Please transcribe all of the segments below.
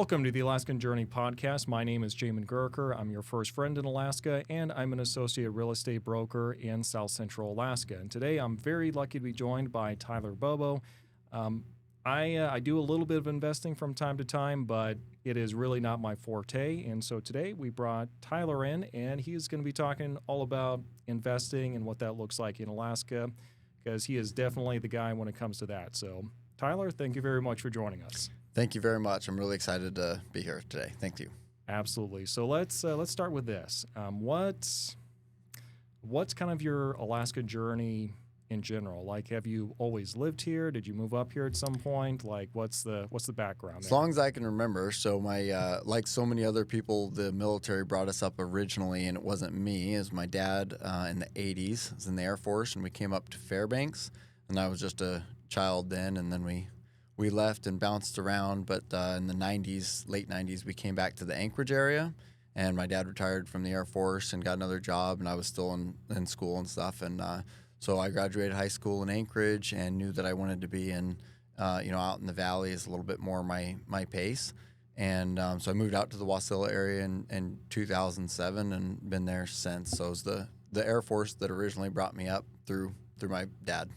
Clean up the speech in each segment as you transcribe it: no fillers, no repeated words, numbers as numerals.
Welcome to the Alaskan Journey podcast. My name is Jamin. I'm your first friend in Alaska, and I'm an associate real estate broker in South Central Alaska. And today I'm very lucky to be joined by Tyler Bobo. I do a little bit of investing from time to time, but it is really not my forte. And so today we brought Tyler in, and he's going to be talking all about investing and what that looks like in Alaska, because he is definitely the guy when it comes to that. So Tyler, thank you very much for joining us. Thank you very much. I'm really excited to be here today. Thank you. Absolutely. So let's start with this. What's kind of your Alaska journey in general? Like, have you always lived here? Did you move up here at some point? Like, what's the background As there? long as I can remember. So my like so many other people, the military brought us up originally, and it wasn't me. It was my dad in the 80s. He was in the Air Force, and we came up to Fairbanks, and I was just a child then, and then we left and bounced around, but in the 90s, late 90s, we came back to the Anchorage area, and my dad retired from the Air Force and got another job, and I was still in school and stuff, and so I graduated high school in Anchorage and knew that I wanted to be in, out in the valley is a little bit more my pace, and so I moved out to the Wasilla area in 2007 and been there since. So it was the Air Force that originally brought me up through my dad.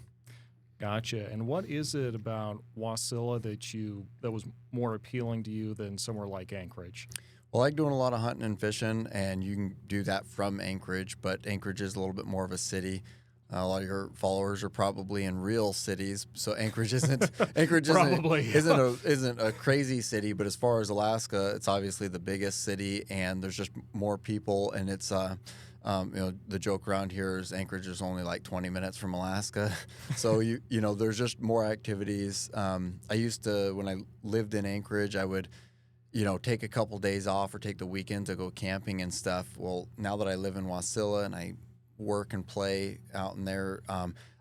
Gotcha. And what is it about Wasilla that was more appealing to you than somewhere like Anchorage? Well, I like doing a lot of hunting and fishing, and you can do that from Anchorage, but Anchorage is a little bit more of a city. A lot of your followers are probably in real cities, so Anchorage isn't isn't a crazy city. But as far as Alaska, it's obviously the biggest city, and there's just more people, and it's the joke around here is Anchorage is only like 20 minutes from Alaska. So, there's just more activities. I used to, when I lived in Anchorage, I would, take a couple days off or take the weekend to go camping and stuff. Well, now that I live in Wasilla and I work and play out in there,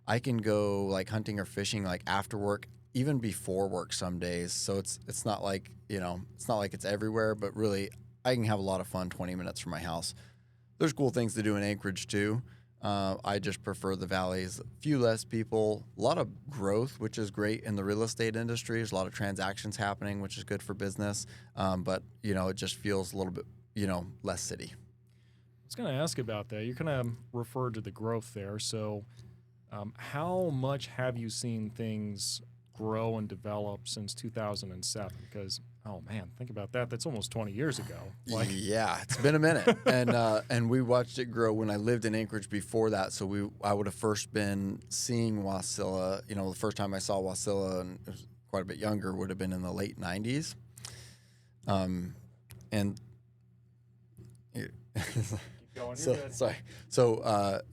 I can go like hunting or fishing like after work, even before work some days. So it's not like, it's not like it's everywhere, but really I can have a lot of fun 20 minutes from my house. There's cool things to do in Anchorage, too. I just prefer the valleys. A few less people, a lot of growth, which is great in the real estate industry. There's a lot of transactions happening, which is good for business. But, it just feels a little bit, less city. I was going to ask about that. You kind of referred to the growth there. So how much have you seen things grow and develop since 2007? Because, oh man, think about that. That's almost 20 years ago. Yeah, it's been a minute. And we watched it grow when I lived in Anchorage before that. So I would have first been seeing Wasilla. The first time I saw Wasilla, and it was quite a bit younger, would have been in the late 90s. So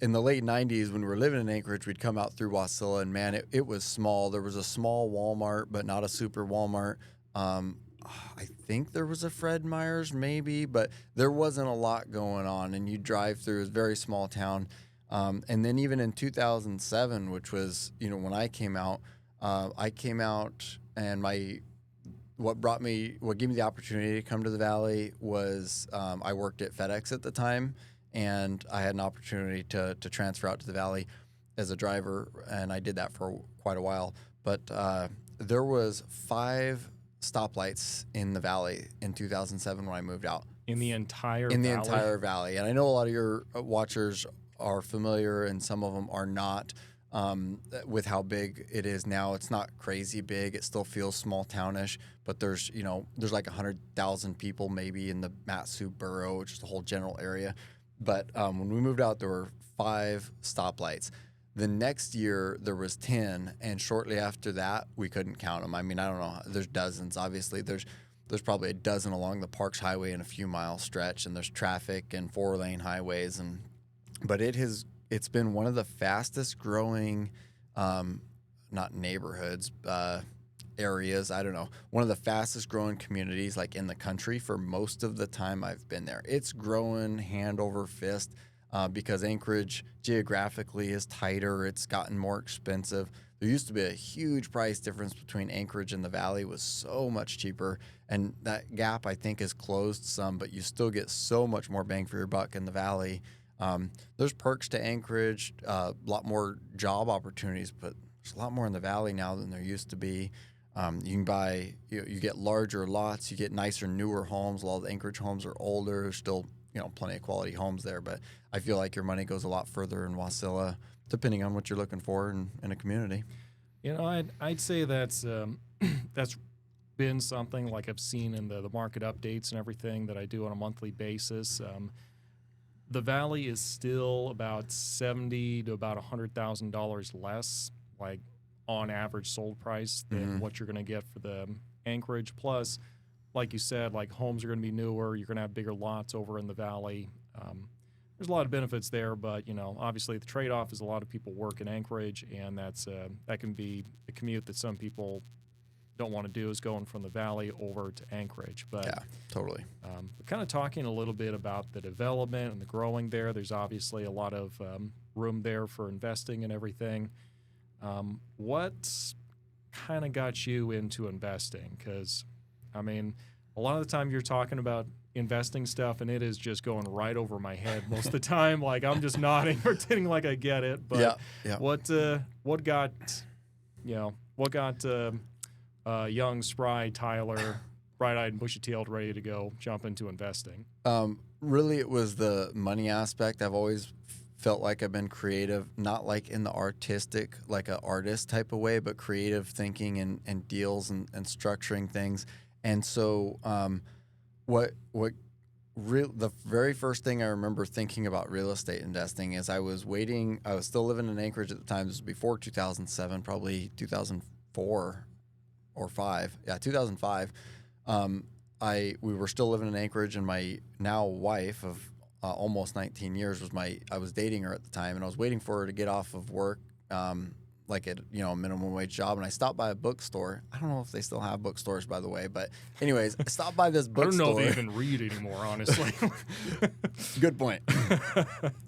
in the late 90s, when we were living in Anchorage, we'd come out through Wasilla, and man, it was small. There was a small Walmart, but not a super Walmart. I think there was a Fred Meyer's maybe, but there wasn't a lot going on, and you drive through a very small town. And then even in 2007, which was, when I came out and what gave me the opportunity to come to the Valley was I worked at FedEx at the time, and I had an opportunity to transfer out to the Valley as a driver, and I did that for quite a while. But there was 5 stoplights in the Valley in 2007 when I moved out. In the entire Valley. And I know a lot of your watchers are familiar, and some of them are not, with how big it is now. It's not crazy big. It still feels small townish, but there's like 100,000 people maybe in the Mat-Su borough, which is the whole general area. But when we moved out, there were 5 stoplights. The next year, there was 10, and shortly after that, we couldn't count them. I mean, I don't know. There's dozens. Obviously, there's probably a dozen along the Parks Highway in a few mile stretch, and there's traffic and 4-lane highways. But it's been one of the fastest growing, not neighborhoods, areas. I don't know. One of the fastest growing communities like in the country for most of the time I've been there. It's growing hand over fist. Because Anchorage geographically is tighter, it's gotten more expensive. There used to be a huge price difference between Anchorage and the Valley. It was so much cheaper, and that gap I think is closed some, but you still get so much more bang for your buck in the Valley. There's perks to Anchorage, a lot more job opportunities, but there's a lot more in the Valley now than there used to be. You can buy, you get larger lots, you get nicer, newer homes. A lot of the Anchorage homes are older. There's still, plenty of quality homes there, but I feel like your money goes a lot further in Wasilla, depending on what you're looking for in a community. I'd say that's that's been something like I've seen in the market updates and everything that I do on a monthly basis. The Valley is still about $70 to about $100,000 less, like on average sold price than what you're going to get for the Anchorage. Plus, like you said, like homes are going to be newer. You're going to have bigger lots over in the Valley. There's a lot of benefits there, but obviously the trade-off is a lot of people work in Anchorage, and that can be a commute that some people don't want to do, is going from the Valley over to Anchorage. But yeah, totally. We're kind of talking a little bit about the development and the growing there. There's obviously a lot of room there for investing and everything. What kind of got you into investing? Because, a lot of the time you're talking about investing stuff, and it is just going right over my head most of the time. Like, I'm just nodding, pretending like I get it. But what got young, spry Tyler, bright-eyed and bushy-tailed, ready to go jump into investing? Really, it was the money aspect. I've always felt like I've been creative, not like in the artistic, like an artist type of way, but creative thinking and deals and structuring things. And so the very first thing I remember thinking about real estate investing is I was still living in Anchorage at the time. This was before 2007, probably 2004 or 5. Yeah, 2005. We were still living in Anchorage, and my now wife of almost 19 years I was dating her at the time, and I was waiting for her to get off of work, like at a minimum wage job, and I stopped by a bookstore. I don't know if they still have bookstores, by the way, but anyways, I stopped by this bookstore. I don't know if they even read anymore, honestly. Good point.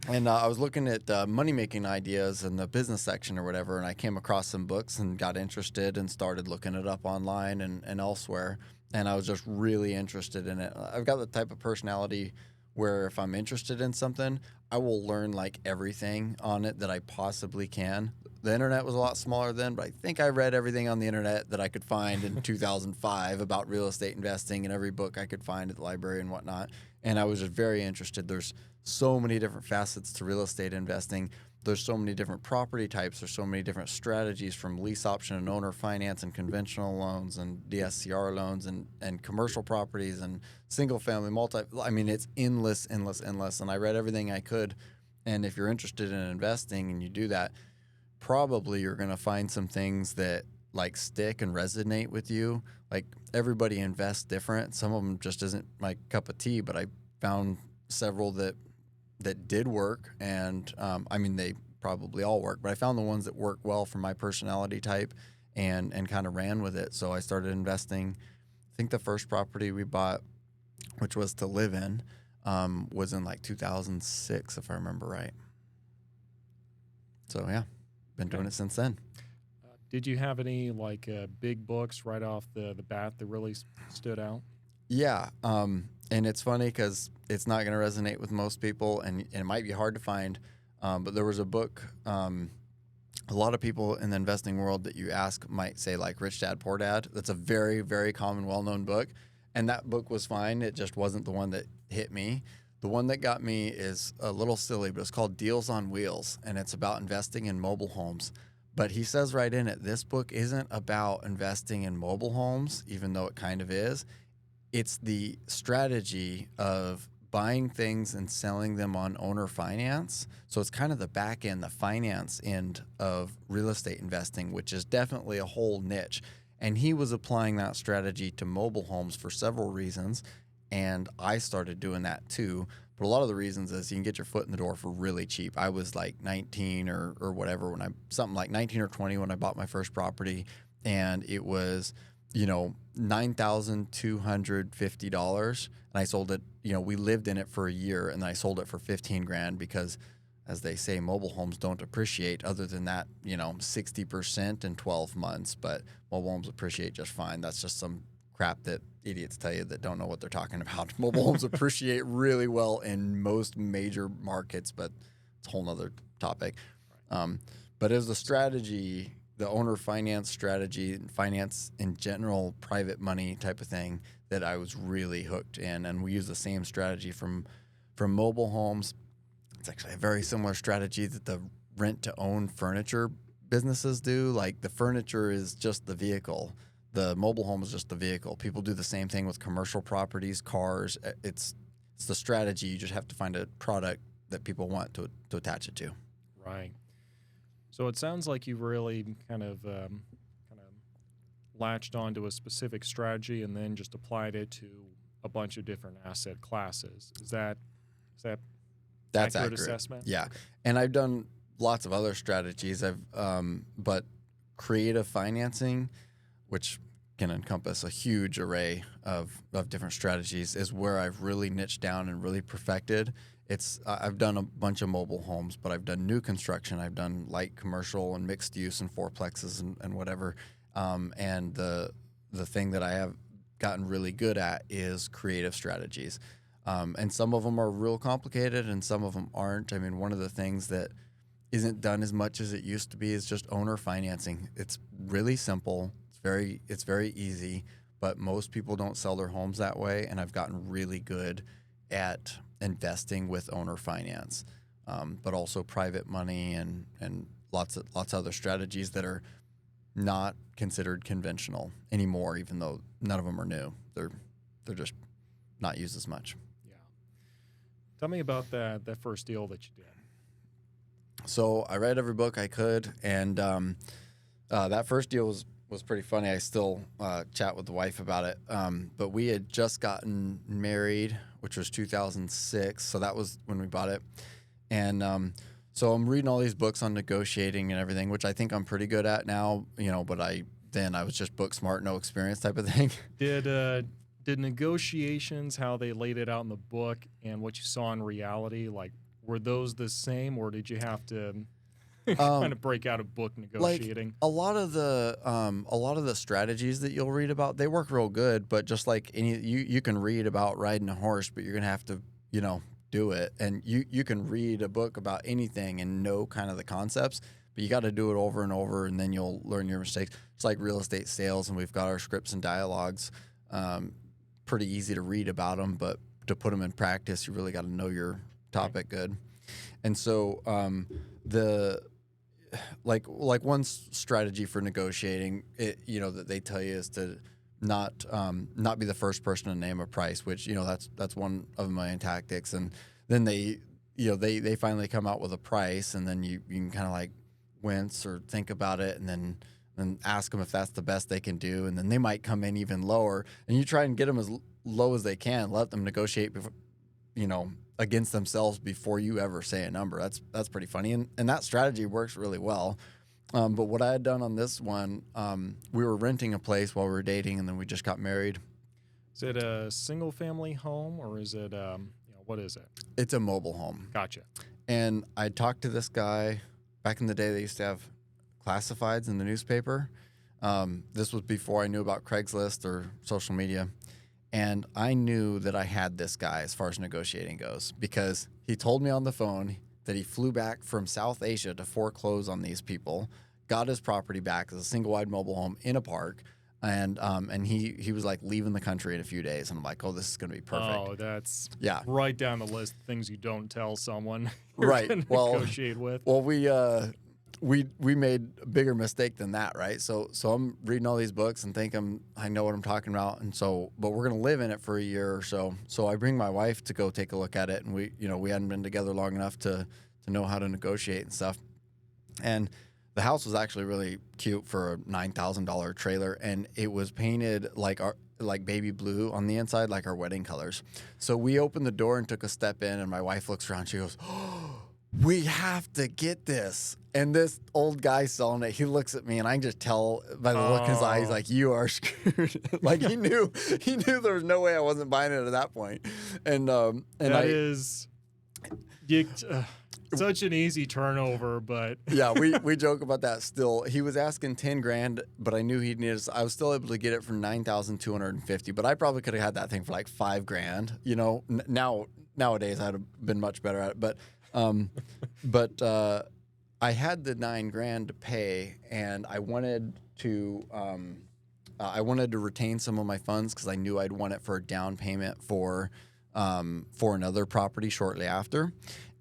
And I was looking at money-making ideas in the business section or whatever, and I came across some books and got interested and started looking it up online and elsewhere, and I was just really interested in it. I've got the type of personality where if I'm interested in something, I will learn like everything on it that I possibly can. The internet was a lot smaller then, but I think I read everything on the internet that I could find in 2005 about real estate investing, and every book I could find at the library and whatnot. And I was just very interested. There's so many different facets to real estate investing. There's so many different property types. There's so many different strategies, from lease option and owner finance and conventional loans and DSCR loans and commercial properties and single family, it's endless. And I read everything I could. And if you're interested in investing and you do that, probably you're going to find some things that like stick and resonate with you. Like, everybody invests different. Some of them just isn't my cup of tea, but I found several that did work, and they probably all work, but I found the ones that work well for my personality type and kind of ran with it. So I started investing. I think the first property we bought, which was to live in, was in like 2006, if I remember right. So yeah, been doing it since then. Did you have any big books right off the bat that really stood out? Yeah. And it's funny because it's not going to resonate with most people, and it might be hard to find. But there was a book, a lot of people in the investing world that you ask might say like Rich Dad, Poor Dad. That's a very, very common, well-known book. And that book was fine. It just wasn't the one that hit me. The one that got me is a little silly, but it's called Deals on Wheels, and it's about investing in mobile homes. But he says right in it, this book isn't about investing in mobile homes, even though it kind of is. It's the strategy of buying things and selling them on owner finance. So it's kind of the back end, the finance end of real estate investing, which is definitely a whole niche. And he was applying that strategy to mobile homes for several reasons. And I started doing that too. But a lot of the reasons is you can get your foot in the door for really cheap. I was like 19 or whatever something like 19 or 20 when I bought my first property. And it was, $9,250. And I sold it, we lived in it for a year, and then I sold it for $15,000 because, as they say, mobile homes don't appreciate other than that, 60% in 12 months. But mobile homes appreciate just fine. That's just some crap that idiots tell you that don't know what they're talking about. Mobile homes appreciate really well in most major markets, but it's a whole nother topic. But it was a strategy the owner finance strategy, finance in general, private money type of thing that I was really hooked in. And we use the same strategy from mobile homes. It's actually a very similar strategy that the rent to own furniture businesses do. Like the furniture is just the vehicle. The mobile home is just the vehicle. People do the same thing with commercial properties, cars. It's the strategy. You just have to find a product that people want to attach it to. Right. So it sounds like you've really kind of latched onto a specific strategy and then just applied it to a bunch of different asset classes. Is that That's accurate accurate assessment? Yeah, and I've done lots of other strategies. But creative financing, which can encompass a huge array of different strategies, is where I've really niched down and really perfected. I've done a bunch of mobile homes, but I've done new construction. I've done light commercial and mixed use and fourplexes and whatever. And the thing that I have gotten really good at is creative strategies. And some of them are real complicated and some of them aren't. I mean, one of the things that isn't done as much as it used to be is just owner financing. It's really simple. It's very easy, but most people don't sell their homes that way. And I've gotten really good at investing with owner finance, but also private money and lots of other strategies that are not considered conventional anymore, even though none of them are new. They're just not used as much. Yeah. Tell me about that first deal that you did. So I read every book I could, and that first deal was pretty funny. I still chat with the wife about it. But we had just gotten married, which was 2006. So that was when we bought it. And so I'm reading all these books on negotiating and everything, which I think I'm pretty good at now, but I was just book smart, no experience type of thing. Did negotiations, how they laid it out in the book and what you saw in reality, like, were those the same, or did you have to kind of break out of book negotiating? Like a lot of the strategies that you'll read about, they work real good, but just like you can read about riding a horse, but you're gonna have to, do it. And you can read a book about anything and know kind of the concepts, but you got to do it over and over, and then you'll learn your mistakes. It's like real estate sales, and we've got our scripts and dialogues. Pretty easy to read about them, but to put them in practice, you really got to know your topic good. And so like one strategy for negotiating, that they tell you is to not be the first person to name a price, which that's one of my tactics. And then they finally come out with a price, and then you can kind of like wince or think about it, and then ask them if that's the best they can do, and then they might come in even lower, and you try and get them as low as they can. Let them negotiate before, against themselves before you ever say a number. That's pretty funny, and that strategy works really well. But what I had done on this one, we were renting a place while we were dating, and then we just got married. Is it a single family home, or is it what is it? It's a mobile home. Gotcha. And I talked to this guy back in the day. They used to have classifieds in the newspaper. This was before I knew about Craigslist or social media. And I knew that I had this guy as far as negotiating goes, because he told me on the phone that he flew back from South Asia to foreclose on these people, got his property back as a single-wide mobile home in a park, and he was like leaving the country in a few days. And I'm like, oh, this is going to be perfect. Oh, that's right down the list of things you don't tell someone you're right. gonna negotiate with. Well, we made a bigger mistake than that, right? So I'm reading all these books and think I know what I'm talking about, but we're gonna live in it for a year or so. So I bring my wife to go take a look at it, and we hadn't been together long enough to know how to negotiate and stuff. And the house was actually really cute for a $9,000 trailer, and it was painted like baby blue on the inside, like our wedding colors. So we opened the door and took a step in, and my wife looks around. She goes, "Oh, we have to get this." And this old guy selling it, he looks at me, and I can just tell by the look in his eye, he's like, "You are screwed." Like he knew there was no way I wasn't buying it at that point. And such an easy turnover, but yeah, we joke about that still. He was asking $10,000, but I knew he'd need it. I was still able to get it for $9,250, but I probably could have had that thing for like $5,000. Nowadays I'd have been much better at it, but I had the $9,000 to pay, and I wanted to retain some of my funds because I knew I'd want it for a down payment for another property shortly after.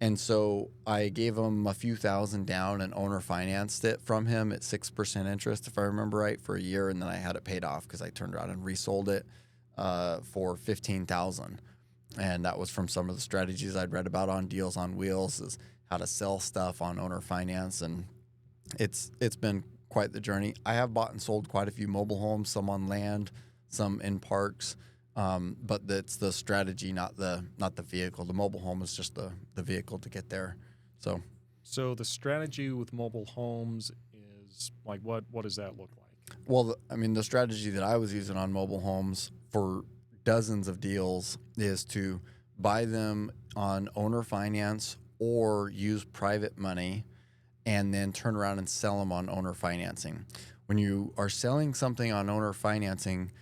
And so I gave him a few thousand down and owner financed it from him at 6% interest, if I remember right, for a year. And then I had it paid off because I turned around and resold it for $15,000. And that was from some of the strategies I'd read about on Deals on Wheels, is how to sell stuff on owner finance. And it's been quite the journey. I have bought and sold quite a few mobile homes, some on land, some in parks. But it's the strategy, not the vehicle. The mobile home is just the vehicle to get there. So the strategy with mobile homes is like, what does that look like? Well, the strategy that I was using on mobile homes for dozens of deals is to buy them on owner finance or use private money and then turn around and sell them on owner financing. When you are selling something on owner financing,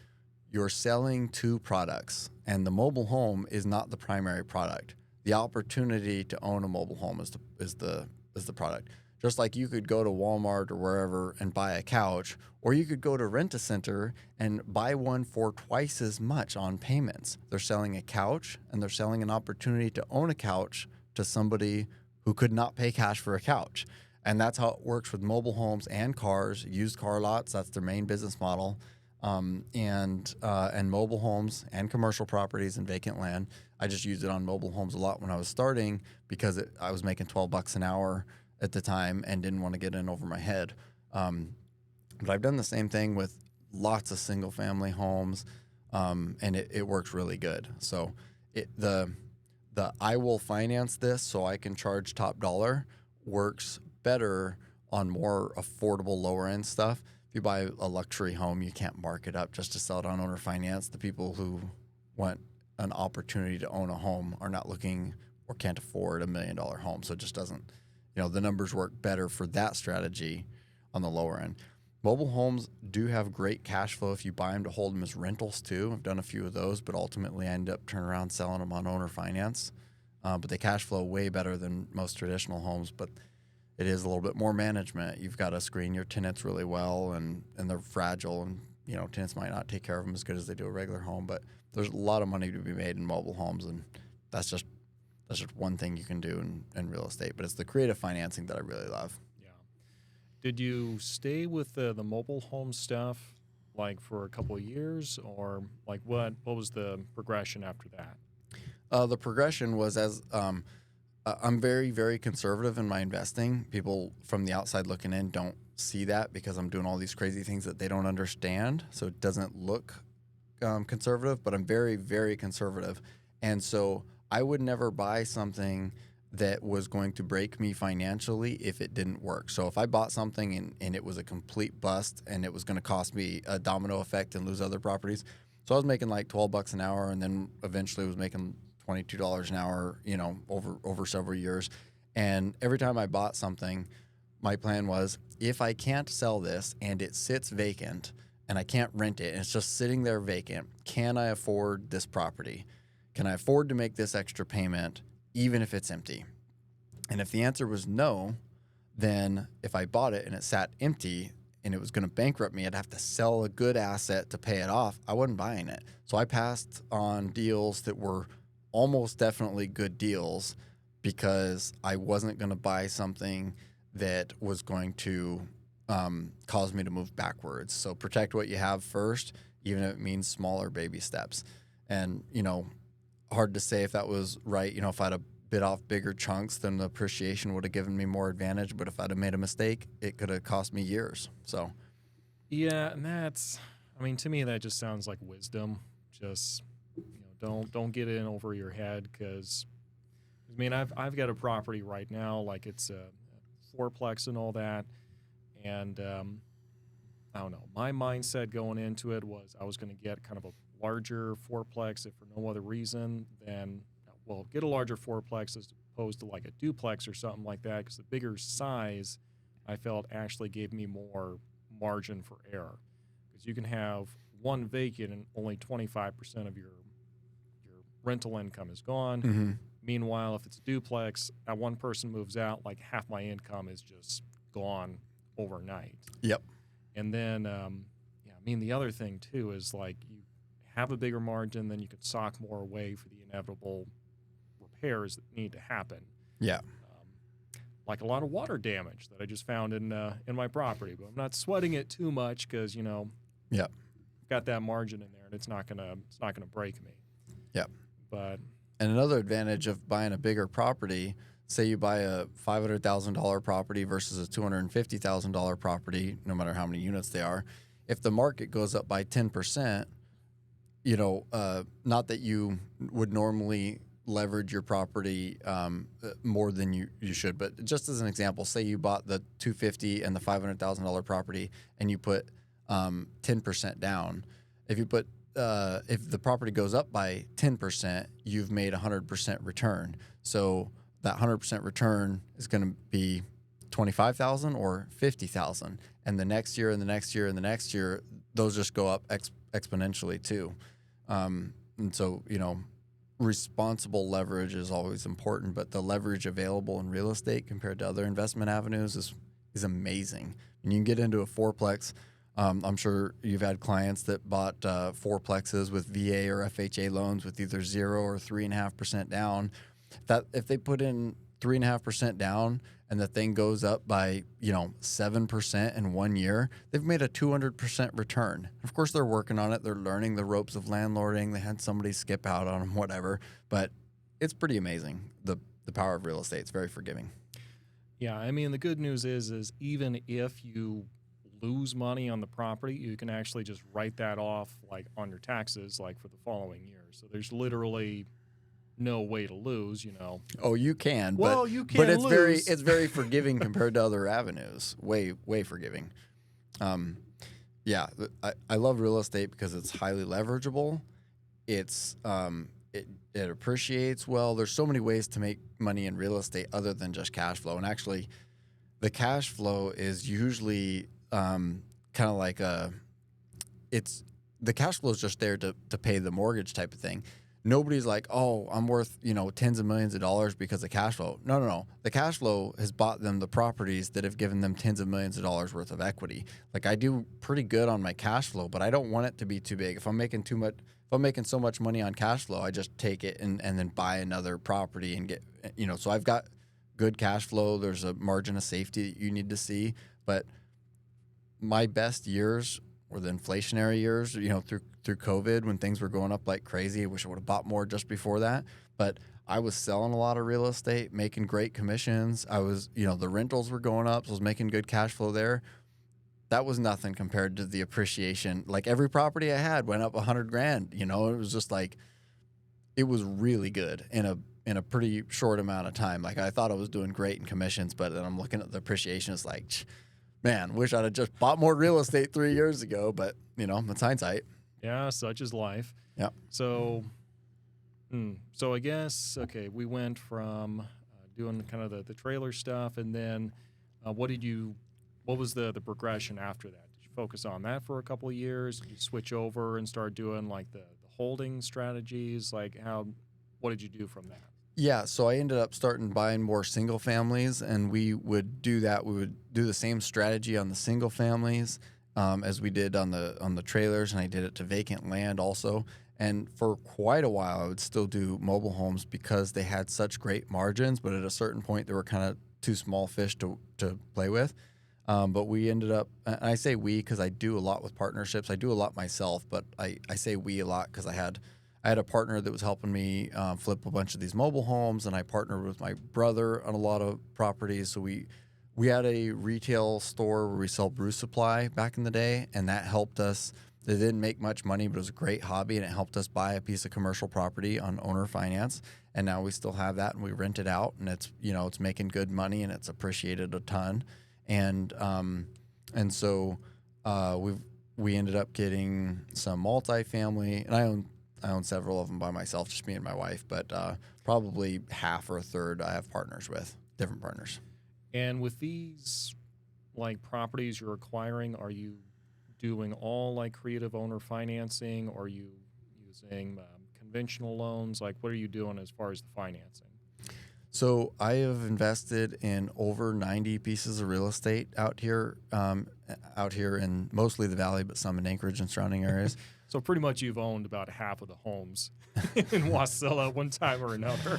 you're selling two products, and the mobile home is not the primary product. The opportunity to own a mobile home is the product. Just like you could go to Walmart or wherever and buy a couch, or you could go to Rent-A-Center and buy one for twice as much on payments. They're selling a couch, and they're selling an opportunity to own a couch to somebody who could not pay cash for a couch. And that's how it works with mobile homes and cars, used car lots. That's their main business model. And mobile homes and commercial properties and vacant land. I just used it on mobile homes a lot when I was starting because I was making $12 an hour at the time and didn't want to get in over my head. But I've done the same thing with lots of single family homes, and it works really good. So the I will finance this so I can charge top dollar works better on more affordable lower end stuff. If you buy a luxury home, you can't mark it up just to sell it on owner finance. The people who want an opportunity to own a home are not looking or can't afford $1 million home. So it just doesn't, the numbers work better for that strategy on the lower end. Mobile homes do have great cash flow if you buy them to hold them as rentals too. I've done a few of those, but ultimately I end up turning around selling them on owner finance. But they cash flow way better than most traditional homes, but it is a little bit more management. You've got to screen your tenants really well, and they're fragile, and tenants might not take care of them as good as they do a regular home. But there's a lot of money to be made in mobile homes, and that's just one thing you can do in real estate. But it's the creative financing that I really love. Yeah. Did you stay with the mobile home stuff like for a couple of years, or like what was the progression after that? The progression was I'm very, very conservative in my investing. People from the outside looking in don't see that because I'm doing all these crazy things that they don't understand. So it doesn't look conservative, but I'm very, very conservative. And so I would never buy something that was going to break me financially if it didn't work. So if I bought something and it was a complete bust and it was going to cost me a domino effect and lose other properties. So I was making like $12 an hour, and then eventually was making $22 an hour, over several years. And every time I bought something, my plan was, if I can't sell this and it sits vacant and I can't rent it and it's just sitting there vacant, can I afford this property? Can I afford to make this extra payment even if it's empty? And if the answer was no, then if I bought it and it sat empty and it was going to bankrupt me, I'd have to sell a good asset to pay it off. I wasn't buying it. So I passed on deals that were almost definitely good deals because I wasn't going to buy something that was going to cause me to move backwards. So protect what you have first, even if it means smaller baby steps. And, hard to say if that was right. If I'd have bit off bigger chunks, then the appreciation would have given me more advantage. But if I'd have made a mistake, it could have cost me years. So, yeah, and to me, that just sounds like wisdom. Just don't get in over your head, because I've got a property right now, like it's a fourplex and all that, and I don't know, my mindset going into it was I was going to get kind of a larger fourplex, if for no other reason than, well, get a larger fourplex as opposed to like a duplex or something like that, because the bigger size I felt actually gave me more margin for error, because you can have one vacant and only 25% of your rental income is gone. mm-hmm. Meanwhile, if it's a duplex, one person moves out, like half my income is just gone overnight. Yep. And then, yeah, I mean, the other thing too is like you have a bigger margin, then you could sock more away for the inevitable repairs that need to happen. Yeah. Like a lot of water damage that I just found in my property, but I'm not sweating it too much because Yep. I've got that margin in there, and it's not gonna break me. Yep. But And another advantage of buying a bigger property, say you buy a $500,000 property versus a $250,000 property, no matter how many units they are, if the market goes up by 10%, not that you would normally leverage your property more than you should, but just as an example, say you bought the $250,000 and the $500,000 property and you put 10% down. If the property goes up by 10%, you've made 100% return. So that 100% return is going to be 25,000 or 50,000, and the next year and the next year and the next year, those just go up exponentially too. And so responsible leverage is always important, but the leverage available in real estate compared to other investment avenues is amazing. And you can get into a fourplex. I'm sure you've had clients that bought fourplexes with VA or FHA loans with either 0 or 3.5% down. That if they put in 3.5% down and the thing goes up by 7% in 1 year, they've made a 200% return. Of course, they're working on it. They're learning the ropes of landlording. They had somebody skip out on them, whatever. But it's pretty amazing the power of real estate. It's very forgiving. yeah, I mean, the good news is even if you lose money on the property, you can actually just write that off like on your taxes, like for the following year. So there's literally no way to lose, Oh, you can. Well, but, you can but it's lose. very forgiving compared to other avenues. Way forgiving. Yeah, I love real estate because it's highly leverageable. It's it appreciates well. There's so many ways to make money in real estate other than just cash flow. And actually, the cash flow is usually kind of like the cash flow is just there to pay the mortgage type of thing. Nobody's like, oh, I'm worth, tens of millions of dollars because of cash flow. No. The cash flow has bought them the properties that have given them tens of millions of dollars worth of equity. Like I do pretty good on my cash flow, but I don't want it to be too big. If I'm making so much money on cash flow, I just take it and then buy another property and get, so I've got good cash flow. There's a margin of safety that you need to see. But my best years were the inflationary years, through COVID when things were going up like crazy. I wish I would have bought more just before that. But I was selling a lot of real estate, making great commissions. I was, the rentals were going up, so I was making good cash flow there. That was nothing compared to the appreciation. Like every property I had went up $100,000. It was just like, it was really good in a pretty short amount of time. Like I thought I was doing great in commissions, but then I'm looking at the appreciation. It's like, man, wish I'd have just bought more real estate 3 years ago. But it's hindsight. Yeah, such is life. Yeah. So I guess, okay, we went from doing kind of the trailer stuff, and then what was the progression after that? Did you focus on that for a couple of years? Did you switch over and start doing like the holding strategies? Like what did you do from that? Yeah, so I ended up starting buying more single families, and we would do that. We would do the same strategy on the single families as we did on the trailers, and I did it to vacant land also. And for quite a while, I would still do mobile homes because they had such great margins, but at a certain point, they were kind of too small fish to play with. But we ended up, and I say we because I do a lot with partnerships. I do a lot myself, but I say we a lot because I had a partner that was helping me flip a bunch of these mobile homes, and I partnered with my brother on a lot of properties. So we had a retail store where we sell brew supply back in the day, and that helped us. It didn't make much money, but it was a great hobby, and it helped us buy a piece of commercial property on owner finance. And now we still have that, and we rent it out, and it's it's making good money, and it's appreciated a ton. And so we ended up getting some multifamily, and I own several of them by myself, just me and my wife, but probably half or a third I have partners with, different partners. And with these like properties you're acquiring, are you doing all like creative owner financing, or are you using conventional loans? Like what are you doing as far as the financing? So I have invested in over 90 pieces of real estate out here in mostly the Valley, but some in Anchorage and surrounding areas. So pretty much you've owned about half of the homes in Wasilla one time or another.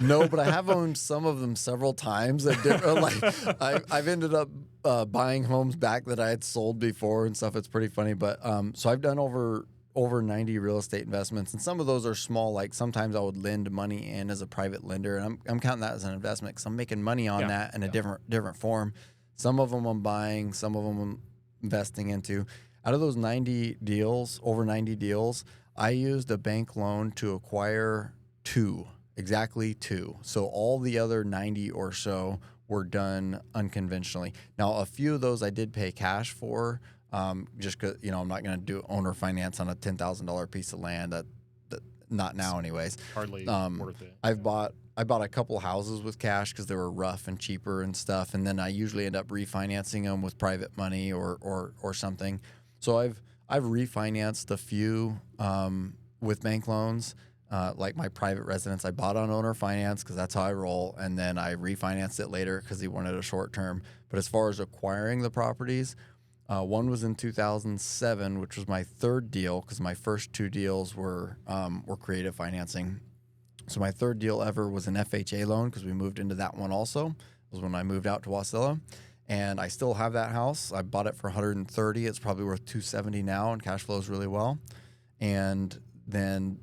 No, but I have owned some of them several times. I've ended up buying homes back that I had sold before and stuff. It's pretty funny. But so I've done over 90 real estate investments, and some of those are small. Like sometimes I would lend money in as a private lender, and I'm counting that as an investment because I'm making money on that in a different form. Some of them I'm buying, some of them I'm investing into. Out of those 90 deals, over 90 deals, I used a bank loan to acquire exactly two. So all the other 90 or so were done unconventionally. Now, a few of those I did pay cash for, just because, I'm not going to do owner finance on a $10,000 piece of land. That not now, anyways. Hardly worth it. I bought a couple houses with cash because they were rough and cheaper and stuff, and then I usually end up refinancing them with private money or something. So I've refinanced a few with bank loans. Like my private residence, I bought on owner finance because that's how I roll, and then I refinanced it later because he wanted a short term. But as far as acquiring the properties, one was in 2007, which was my third deal because my first two deals were creative financing. So my third deal ever was an FHA loan because we moved into that one also. It was when I moved out to Wasilla. And I still have that house. I bought it for $130. It's probably worth $270 now, and cash flows really well. And then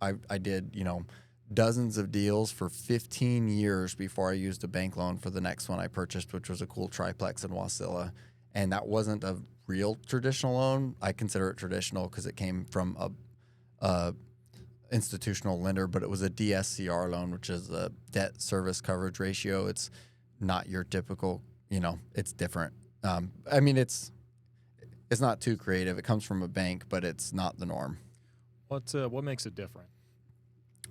I did, dozens of deals for 15 years before I used a bank loan for the next one I purchased, which was a cool triplex in Wasilla. And that wasn't a real traditional loan. I consider it traditional because it came from a institutional lender, but it was a DSCR loan, which is a debt service coverage ratio. It's not your typical, it's different. It's not too creative. It comes from a bank, but it's not the norm. What makes it different?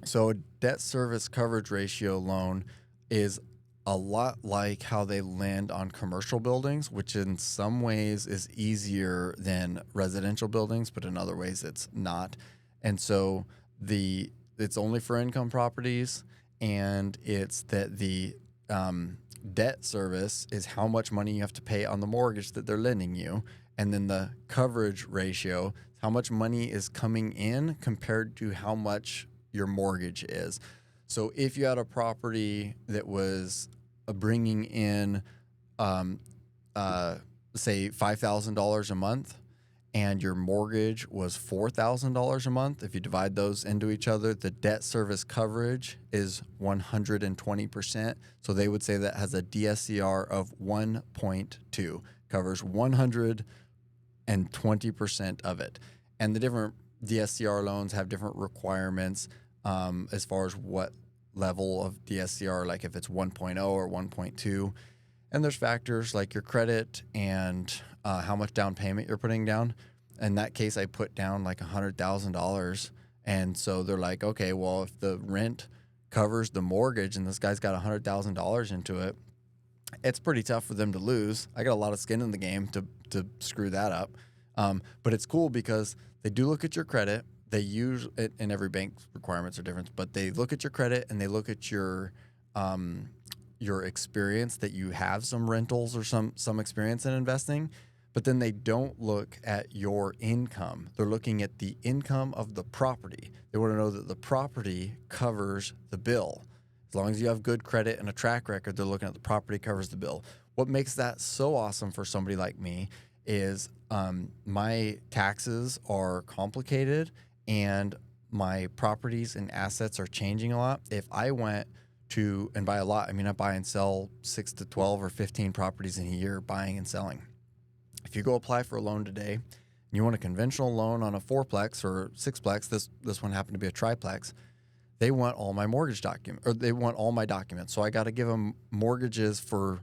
So a debt service coverage ratio loan is a lot like how they lend on commercial buildings, which in some ways is easier than residential buildings, but in other ways it's not. And so it's only for income properties, and it's that the debt service is how much money you have to pay on the mortgage that they're lending you, and then the coverage ratio, how much money is coming in compared to how much your mortgage is. So if you had a property that was bringing in, say $5,000 a month, and your mortgage was $4,000 a month, if you divide those into each other, the debt service coverage is 120%. So they would say that has a DSCR of 1.2, covers 120% of it. And the different DSCR loans have different requirements as far as what level of DSCR, like if it's 1.0 or 1.2. And there's factors like your credit and how much down payment you're putting down. In that case, I put down like $100,000. And so they're like, okay, well, if the rent covers the mortgage and this guy's got $100,000 into it, it's pretty tough for them to lose. I got a lot of skin in the game to screw that up. But it's cool because they do look at your credit. They use it, and every bank's requirements are different, but they look at your credit and they look at your experience, that you have some rentals or some experience in investing, but then they don't look at your income. They're looking at the income of the property. They want to know that the property covers the bill. As long as you have good credit and a track record, they're looking at the property covers the bill. What makes that so awesome for somebody like me is my taxes are complicated and my properties and assets are changing a lot. If I went to, and by a lot, I mean I buy and sell 6 to 12 or 15 properties in a year, buying and selling. If you go apply for a loan today and you want a conventional loan on a 4-plex or 6-plex, this one happened to be a triplex, they want all my mortgage documents, or they want all my documents. So I got to give them mortgages for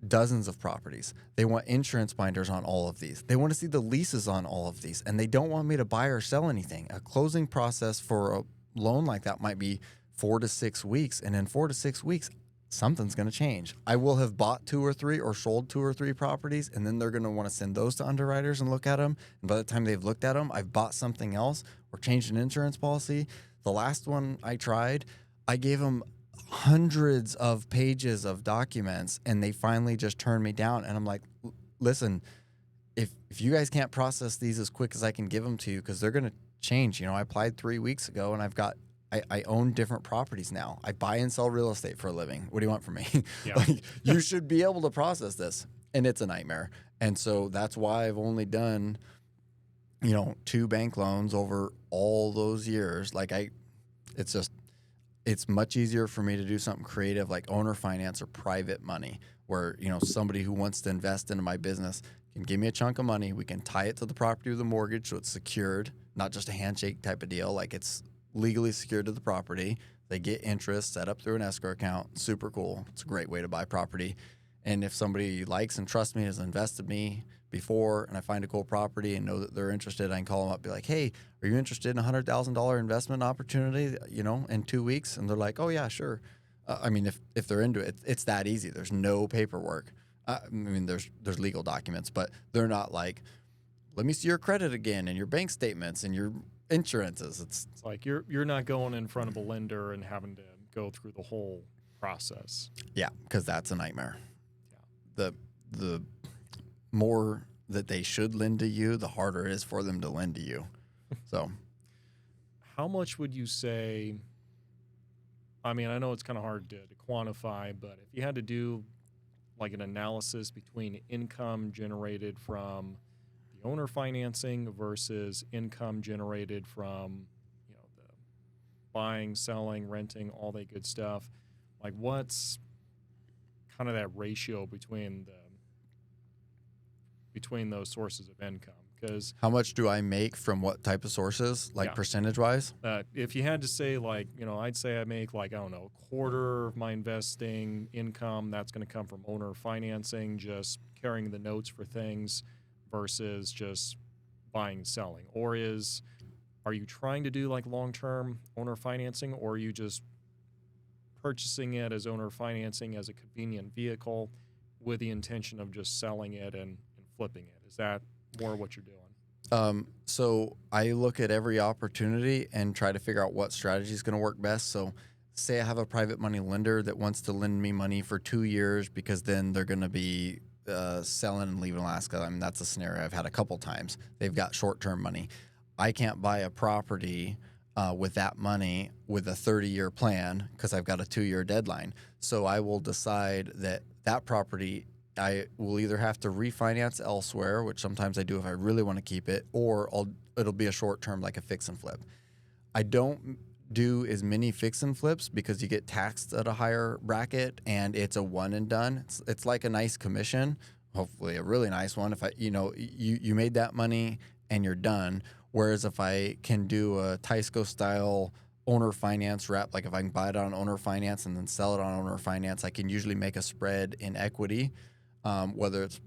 dozens of properties. They want insurance binders on all of these. They want to see the leases on all of these, and they don't want me to buy or sell anything. A closing process for a loan like that might be 4 to 6 weeks, and in 4 to 6 weeks, something's going to change. I will have bought 2 or 3 or sold 2 or 3 properties, and then they're going to want to send those to underwriters and look at them. And by the time they've looked at them, I've bought something else or changed an insurance policy. The last one I tried, I gave them hundreds of pages of documents, and they finally just turned me down. And I'm like, listen, if you guys can't process these as quick as I can give them to you, because they're going to change. I applied 3 weeks ago, and I own different properties now. I buy and sell real estate for a living. What do you want from me? Yeah. Like, you should be able to process this, and it's a nightmare. And so that's why I've only done, 2 bank loans over all those years. It's much easier for me to do something creative like owner finance or private money, where, somebody who wants to invest into my business can give me a chunk of money. We can tie it to the property with a mortgage, so it's secured, not just a handshake type of deal. Like, it's legally secured to the property. They get interest set up through an escrow account. Super cool. It's a great way to buy property. And if somebody likes and trusts me, has invested me before, and I find a cool property and know that they're interested, I can call them up, be like, hey, are you interested in a $100,000 investment opportunity, in 2 weeks? And they're like, oh yeah, sure. If they're into it, it's that easy. There's no paperwork. There's legal documents, but they're not like, let me see your credit again and your bank statements and your insurances. It's like you're not going in front of a lender and having to go through the whole process. Yeah, because that's a nightmare. Yeah. The more that they should lend to you, the harder it is for them to lend to you. So, how much would you say? I know it's kind of hard to quantify, but if you had to do like an analysis between income generated from the owner financing versus income generated from, the buying, selling, renting, all that good stuff, like what's kind of that ratio between those sources of income? Because how much do I make from what type of sources, like percentage wise? If you had to say, like, I'd say I make, like, I don't know, a quarter of my investing income that's going to come from owner financing, just carrying the notes for things versus just buying and selling. Or are you trying to do like long-term owner financing, or are you just purchasing it as owner financing as a convenient vehicle with the intention of just selling it and flipping it? Is that more what you're doing? So I look at every opportunity and try to figure out what strategy is going to work best. So say I have a private money lender that wants to lend me money for 2 years because then they're going to be selling and leaving Alaska. That's a scenario I've had a couple times. They've got short-term money. I can't buy a property with that money with a 30-year plan because I've got a 2-year deadline. So I will decide that property I will either have to refinance elsewhere, which sometimes I do if I really want to keep it, or it'll be a short term like a fix and flip. I don't do as many fix and flips because you get taxed at a higher bracket and it's a one and done. It's like a nice commission, hopefully a really nice one. If you made that money and you're done. Whereas if I can do a Tysco style owner finance wrap, like if I can buy it on owner finance and then sell it on owner finance, I can usually make a spread in equity. Whether it's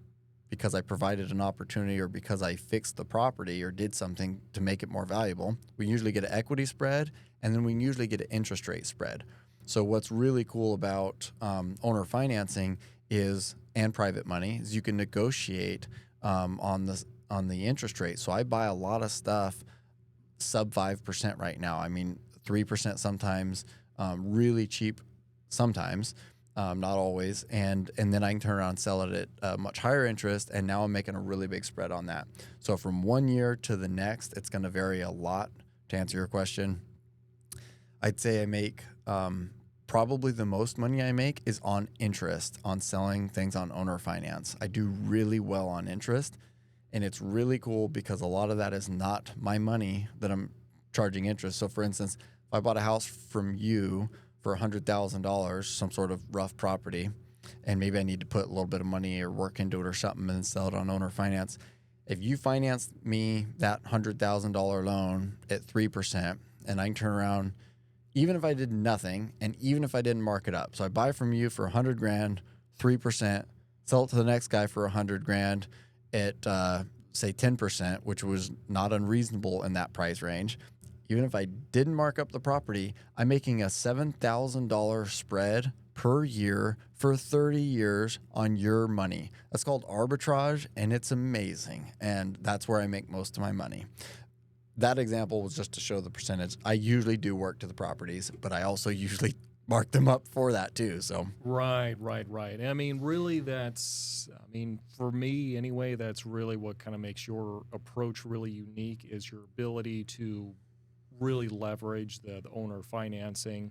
because I provided an opportunity or because I fixed the property or did something to make it more valuable. We usually get an equity spread, and then we usually get an interest rate spread. So what's really cool about owner financing and private money is you can negotiate on the interest rate. So I buy a lot of stuff sub 5% right now. 3% sometimes, really cheap sometimes. Not always, and then I can turn around and sell it at a much higher interest, and now I'm making a really big spread on that. So from 1 year to the next, it's going to vary a lot. To answer your question, I'd say I make probably the most money I make is on interest, on selling things on owner finance. I do really well on interest, and it's really cool because a lot of that is not my money that I'm charging interest. So for instance, if I bought a house from you for $100,000, some sort of rough property, and maybe I need to put a little bit of money or work into it or something and then sell it on owner finance. If you financed me that $100,000 loan at 3%, and I can turn around, even if I did nothing, and even if I didn't mark it up. So I buy from you for $100,000, 3%, sell it to the next guy for $100,000 at say 10%, which was not unreasonable in that price range. Even if I didn't mark up the property, I'm making a $7,000 spread per year for 30 years on your money. That's called arbitrage, and it's amazing. And that's where I make most of my money. That example was just to show the percentage. I usually do work to the properties, but I also usually mark them up for that too. So Right. I mean, really, for me anyway, that's really what kind of makes your approach really unique is your ability to really leverage the owner financing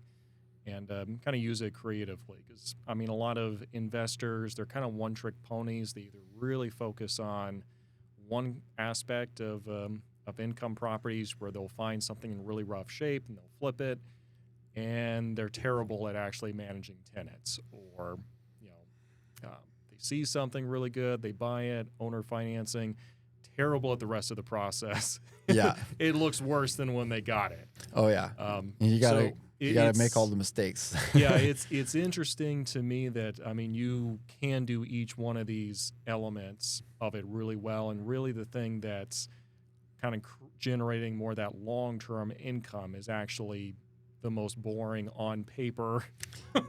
and kind of use it creatively. Because, I mean, a lot of investors, they're kind of one trick ponies. They either really focus on one aspect of income properties where they'll find something in really rough shape and they'll flip it, and they're terrible at actually managing tenants. Or, you know, they see something really good, they buy it, owner financing, terrible at the rest of the process. yeah. It looks worse than when they got it. Oh yeah. You gotta make all the mistakes. Yeah, it's interesting to me that, I mean, you can do each one of these elements of it really well, and really the thing that's kind of generating more that long-term income is actually the most boring on paper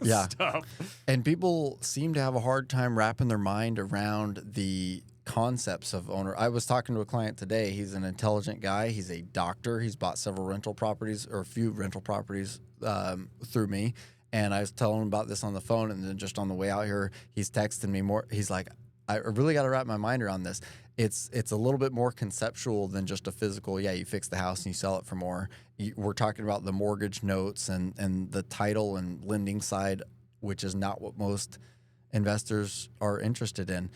Yeah. stuff. And people seem to have a hard time wrapping their mind around the concepts of owner. I was talking to a client today. He's an intelligent guy. He's a doctor. He's bought several rental properties or a few rental properties through me. And I was telling him about this on the phone. And then just on the way out here, he's texting me more. He's like, I really got to wrap my mind around this. It's a little bit more conceptual than just a physical, yeah, you fix the house and you sell it for more. We're talking about the mortgage notes and the title and lending side, which is not what most investors are interested in.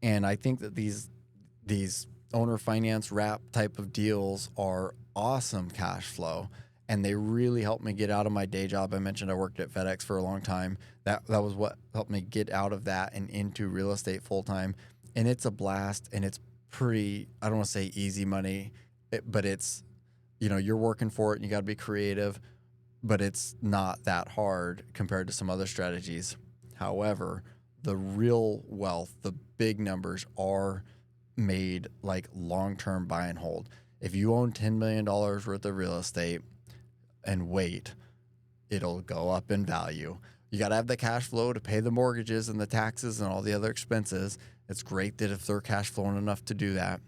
And I think that these owner finance wrap type of deals are awesome cash flow, and they really helped me get out of my day job. I mentioned I worked at FedEx for a long time. That was what helped me get out of that and into real estate full time. And it's a blast, and it's pretty, I don't want to say easy money, but it's, you're working for it and you got to be creative, but it's not that hard compared to some other strategies. However, the real wealth, the big numbers are made like long-term buy and hold. If you own $10 million worth of real estate and wait, it'll go up in value. You got to have the cash flow to pay the mortgages and the taxes and all the other expenses. It's great that if they're cash flowing enough to do that.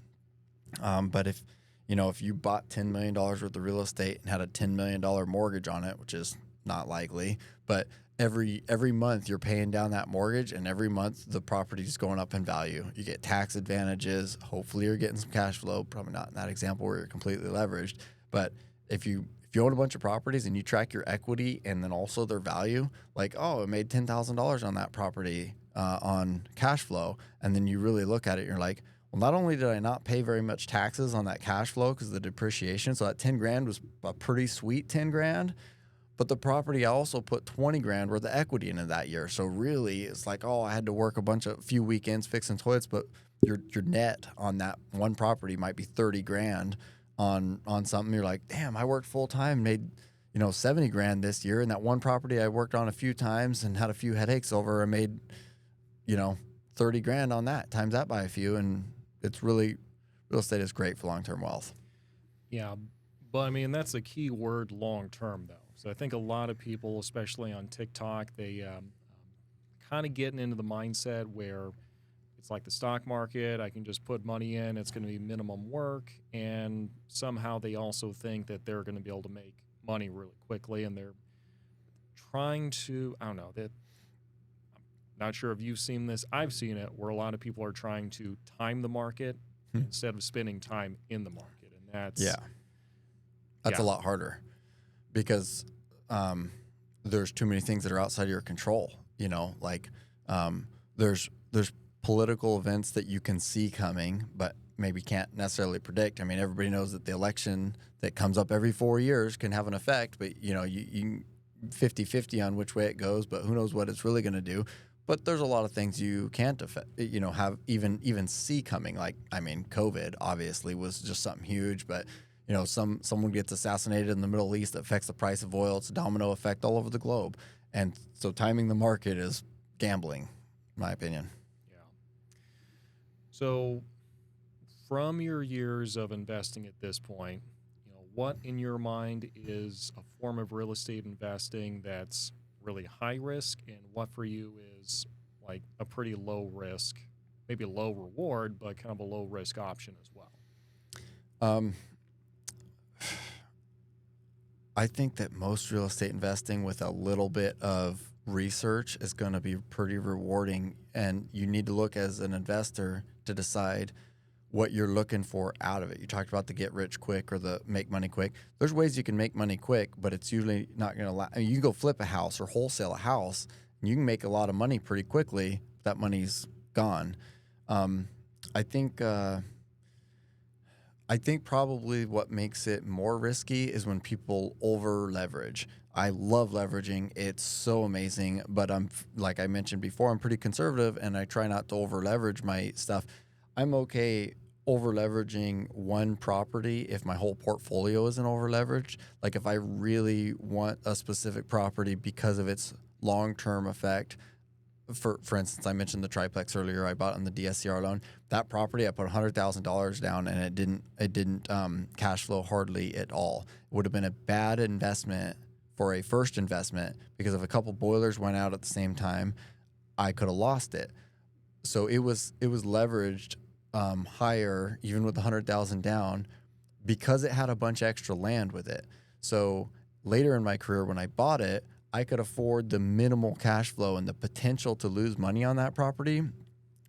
But if you bought $10 million worth of real estate and had a $10 million mortgage on it, which is not likely, but every month you're paying down that mortgage, and every month the property's going up in value. You get tax advantages. Hopefully you're getting some cash flow. Probably not in that example where you're completely leveraged. But if you own a bunch of properties and you track your equity and then also their value, like, oh, it made $10,000 on that property on cash flow, and then you really look at it, you're like, well, not only did I not pay very much taxes on that cash flow because of the depreciation, so that 10 grand was a pretty sweet 10 grand, but the property I also put 20 grand worth of equity into that year. So really it's like, oh, I had to work a few weekends fixing toilets, but your net on that one property might be 30 grand on something. You're like, damn, I worked full time, made 70 grand this year, and that one property I worked on a few times and had a few headaches over, I made 30 grand on that, times that by a few. And it's really, real estate is great for long-term wealth. Yeah, but I mean, that's a key word, long-term, though. So I think a lot of people, especially on TikTok, they kind of getting into the mindset where it's like the stock market. I can just put money in. It's going to be minimum work. And somehow they also think that they're going to be able to make money really quickly. And they're trying to, I don't know, I'm not sure if you've seen this. I've seen it where a lot of people are trying to time the market instead of spending time in the market. And that's a lot harder because there's too many things that are outside of your control. There's political events that you can see coming, but maybe can't necessarily predict. I mean, everybody knows that the election that comes up every 4 years can have an effect, but you 50-50 on which way it goes, but who knows what it's really going to do. But there's a lot of things you can't have even see coming. Like, I mean, COVID obviously was just something huge, but someone gets assassinated in the Middle East that affects the price of oil. It's a domino effect all over the globe. And so timing the market is gambling, in my opinion. Yeah. So from your years of investing at this point, what in your mind is a form of real estate investing that's really high risk, and what for you is like a pretty low risk, maybe a low reward, but kind of a low risk option as well? I think that most real estate investing with a little bit of research is going to be pretty rewarding. And you need to look as an investor to decide what you're looking for out of it. You talked about the get rich quick or the make money quick. There's ways you can make money quick, but it's usually not going to last. I mean, you can go flip a house or wholesale a house, and you can make a lot of money pretty quickly. That money's gone. I think probably what makes it more risky is when people over leverage. I love leveraging. It's so amazing, but like I mentioned before, I'm pretty conservative and I try not to over leverage my stuff. I'm okay over leveraging one property if my whole portfolio isn't over leveraged. Like if I really want a specific property because of its long-term effect. For instance, I mentioned the triplex earlier. I bought on the DSCR loan. That property, I put $100,000 down, and it didn't cash flow hardly at all. It would have been a bad investment for a first investment because if a couple boilers went out at the same time, I could have lost it. So it was leveraged higher, even with $100,000 down, because it had a bunch of extra land with it. So later in my career, when I bought it, I could afford the minimal cash flow and the potential to lose money on that property,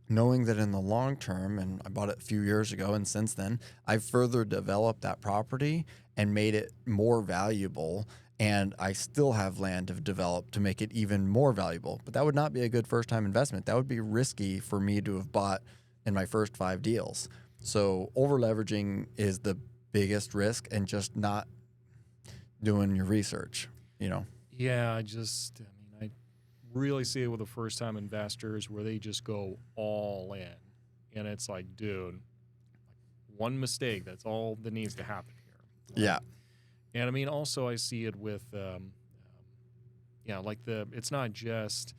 knowing that in the long term, and I bought it a few years ago, and since then, I've further developed that property and made it more valuable, and I still have land to develop to make it even more valuable. But that would not be a good first-time investment. That would be risky for me to have bought in my first 5 deals. So over-leveraging is the biggest risk, and just not doing your research, you know. Yeah, I really see it with the first-time investors where they just go all in. And it's like, dude, one mistake, that's all that needs to happen here. Yeah. And I mean, also I see it with, it's not just,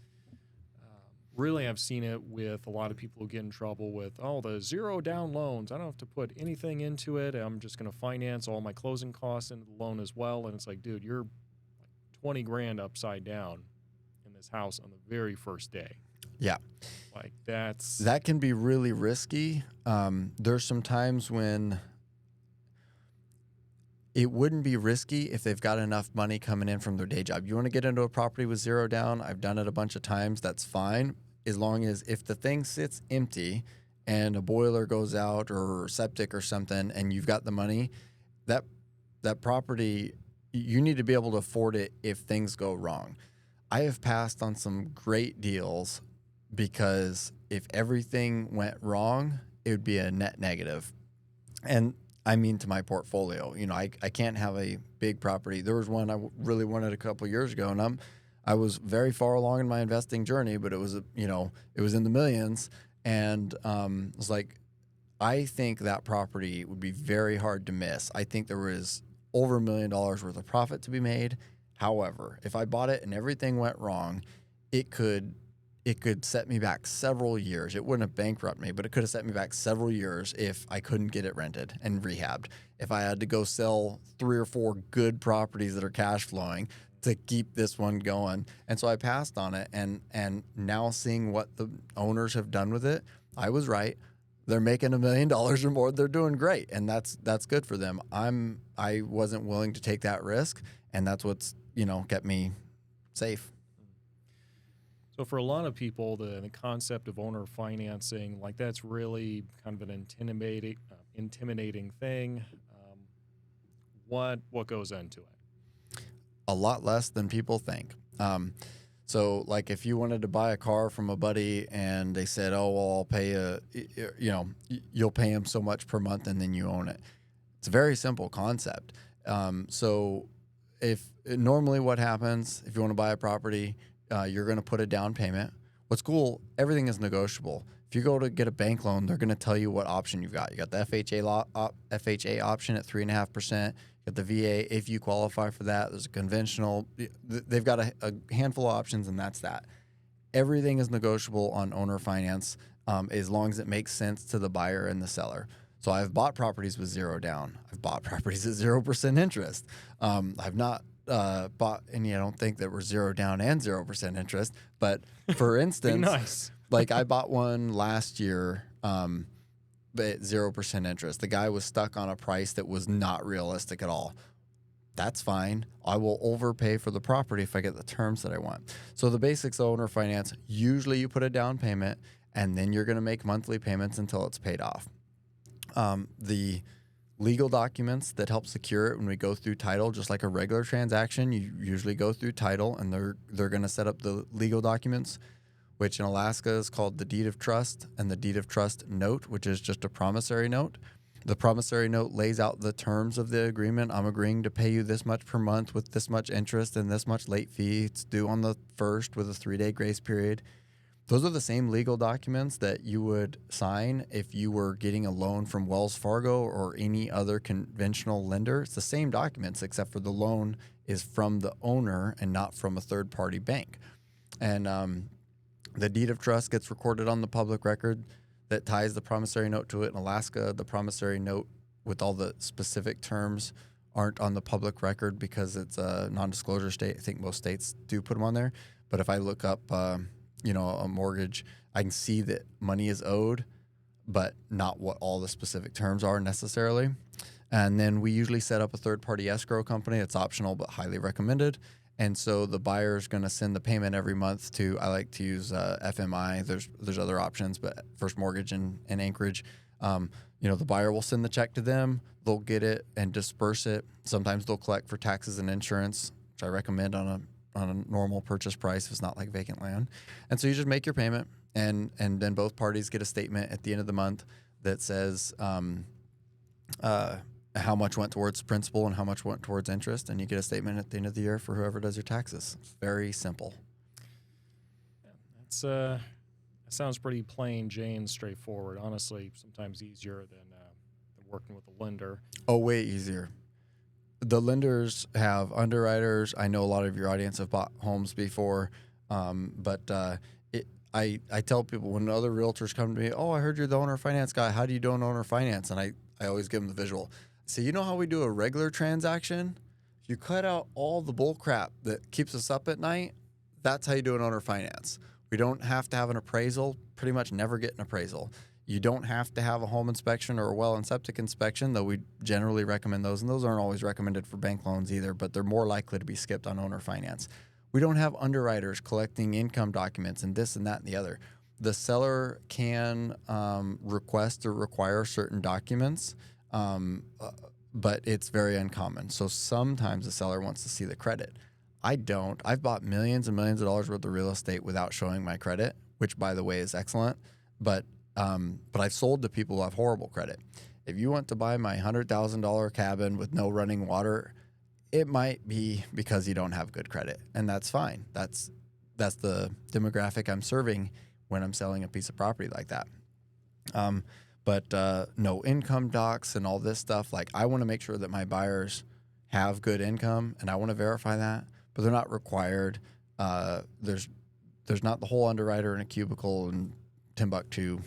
really I've seen it with a lot of people who get in trouble with, the zero down loans. I don't have to put anything into it. I'm just going to finance all my closing costs into the loan as well. And it's like, dude, you're 20 grand upside down in this house on the very first day. Yeah. Like that can be really risky. There's some times when it wouldn't be risky if they've got enough money coming in from their day job. You want to get into a property with zero down? I've done it a bunch of times. That's fine. As long as if the thing sits empty and a boiler goes out or septic or something and you've got the money, that property, you need to be able to afford it if things go wrong. I have passed on some great deals because if everything went wrong, it would be a net negative. And I mean to my portfolio. You know, I can't have a big property. There was one I really wanted a couple of years ago, and I was very far along in my investing journey, but it was in the millions, and it was like, I think that property would be very hard to miss. I think there was over $1 million worth of profit to be made. However, if I bought it and everything went wrong, it could set me back several years. It wouldn't have bankrupted me, but it could have set me back several years if I couldn't get it rented and rehabbed. If I had to go sell 3 or 4 good properties that are cash flowing to keep this one going. And so I passed on it, and now seeing what the owners have done with it, I was right. They're making $1 million or more. They're doing great, and that's good for them. I wasn't willing to take that risk, and that's what's kept me safe. So for a lot of people, the concept of owner financing, like that's really kind of an intimidating thing. What goes into it? A lot less than people think. So like if you wanted to buy a car from a buddy and they said, oh, well, I'll pay you'll pay him so much per month and then you own it. It's a very simple concept. So if normally what happens, if you want to buy a property, you're going to put a down payment. What's cool, everything is negotiable. If you go to get a bank loan, they're going to tell you what option you've got. You got the FHA option at 3.5%. You got the VA if you qualify for that. There's a conventional. They've got a handful of options, and that's that. Everything is negotiable on owner finance as long as it makes sense to the buyer and the seller. So I've bought properties with zero down. I've bought properties at 0% interest. I've not bought any, I don't think, that were zero down and 0% interest. But for instance, nice. Like I bought one last year at 0% interest. The guy was stuck on a price that was not realistic at all. That's fine. I will overpay for the property if I get the terms that I want. So the basics of owner finance, usually you put a down payment and then you're going to make monthly payments until it's paid off. The legal documents that help secure it when we go through title, just like a regular transaction, you usually go through title and they're going to set up the legal documents, which in Alaska is called the deed of trust and the deed of trust note, which is just a promissory note. The promissory note lays out the terms of the agreement. I'm agreeing to pay you this much per month with this much interest and this much late fee. It's due on the 1st with a 3-day grace period. Those are the same legal documents that you would sign if you were getting a loan from Wells Fargo or any other conventional lender. It's the same documents, except for the loan is from the owner and not from a third-party bank. And the deed of trust gets recorded on the public record that ties the promissory note to it. In Alaska, the promissory note with all the specific terms aren't on the public record because it's a non-disclosure state. I think most states do put them on there. But if I look up, a mortgage, I can see that money is owed, but not what all the specific terms are necessarily. And then we usually set up a third-party escrow company. It's optional but highly recommended. And so the buyer is going to send the payment every month to, I like to use FMI. There's other options, but First Mortgage in Anchorage. The buyer will send the check to them. They'll get it and disperse it. Sometimes they'll collect for taxes and insurance, which I recommend on a normal purchase price if it's not like vacant land. And so you just make your payment, and then both parties get a statement at the end of the month that says how much went towards principal and how much went towards interest, and you get a statement at the end of the year for whoever does your taxes. It's very simple. That sounds pretty plain Jane, straightforward. Honestly, sometimes easier than working with a lender. Oh, way easier. The lenders have underwriters. I know a lot of your audience have bought homes before, but I tell people when other realtors come to me, oh, I heard you're the owner finance guy. How do you do an owner finance? And I always give them the visual. So you know how we do a regular transaction? If you cut out all the bull crap that keeps us up at night, that's how you do an owner finance. We don't have to have an appraisal, pretty much never get an appraisal. You don't have to have a home inspection or a well and septic inspection, though we generally recommend those. And those aren't always recommended for bank loans either, but they're more likely to be skipped on owner finance. We don't have underwriters collecting income documents and this and that and the other. The seller can request or require certain documents, but it's very uncommon. So sometimes the seller wants to see the credit. I don't. I've bought millions and millions of dollars worth of real estate without showing my credit, which, by the way, is excellent. But I've sold to people who have horrible credit. If you want to buy my $100,000 cabin with no running water, it might be because you don't have good credit, and that's fine. That's the demographic I'm serving when I'm selling a piece of property like that. But no income docs and all this stuff. Like, I want to make sure that my buyers have good income, and I want to verify that, but they're not required. There's not the whole underwriter in a cubicle in Timbuktu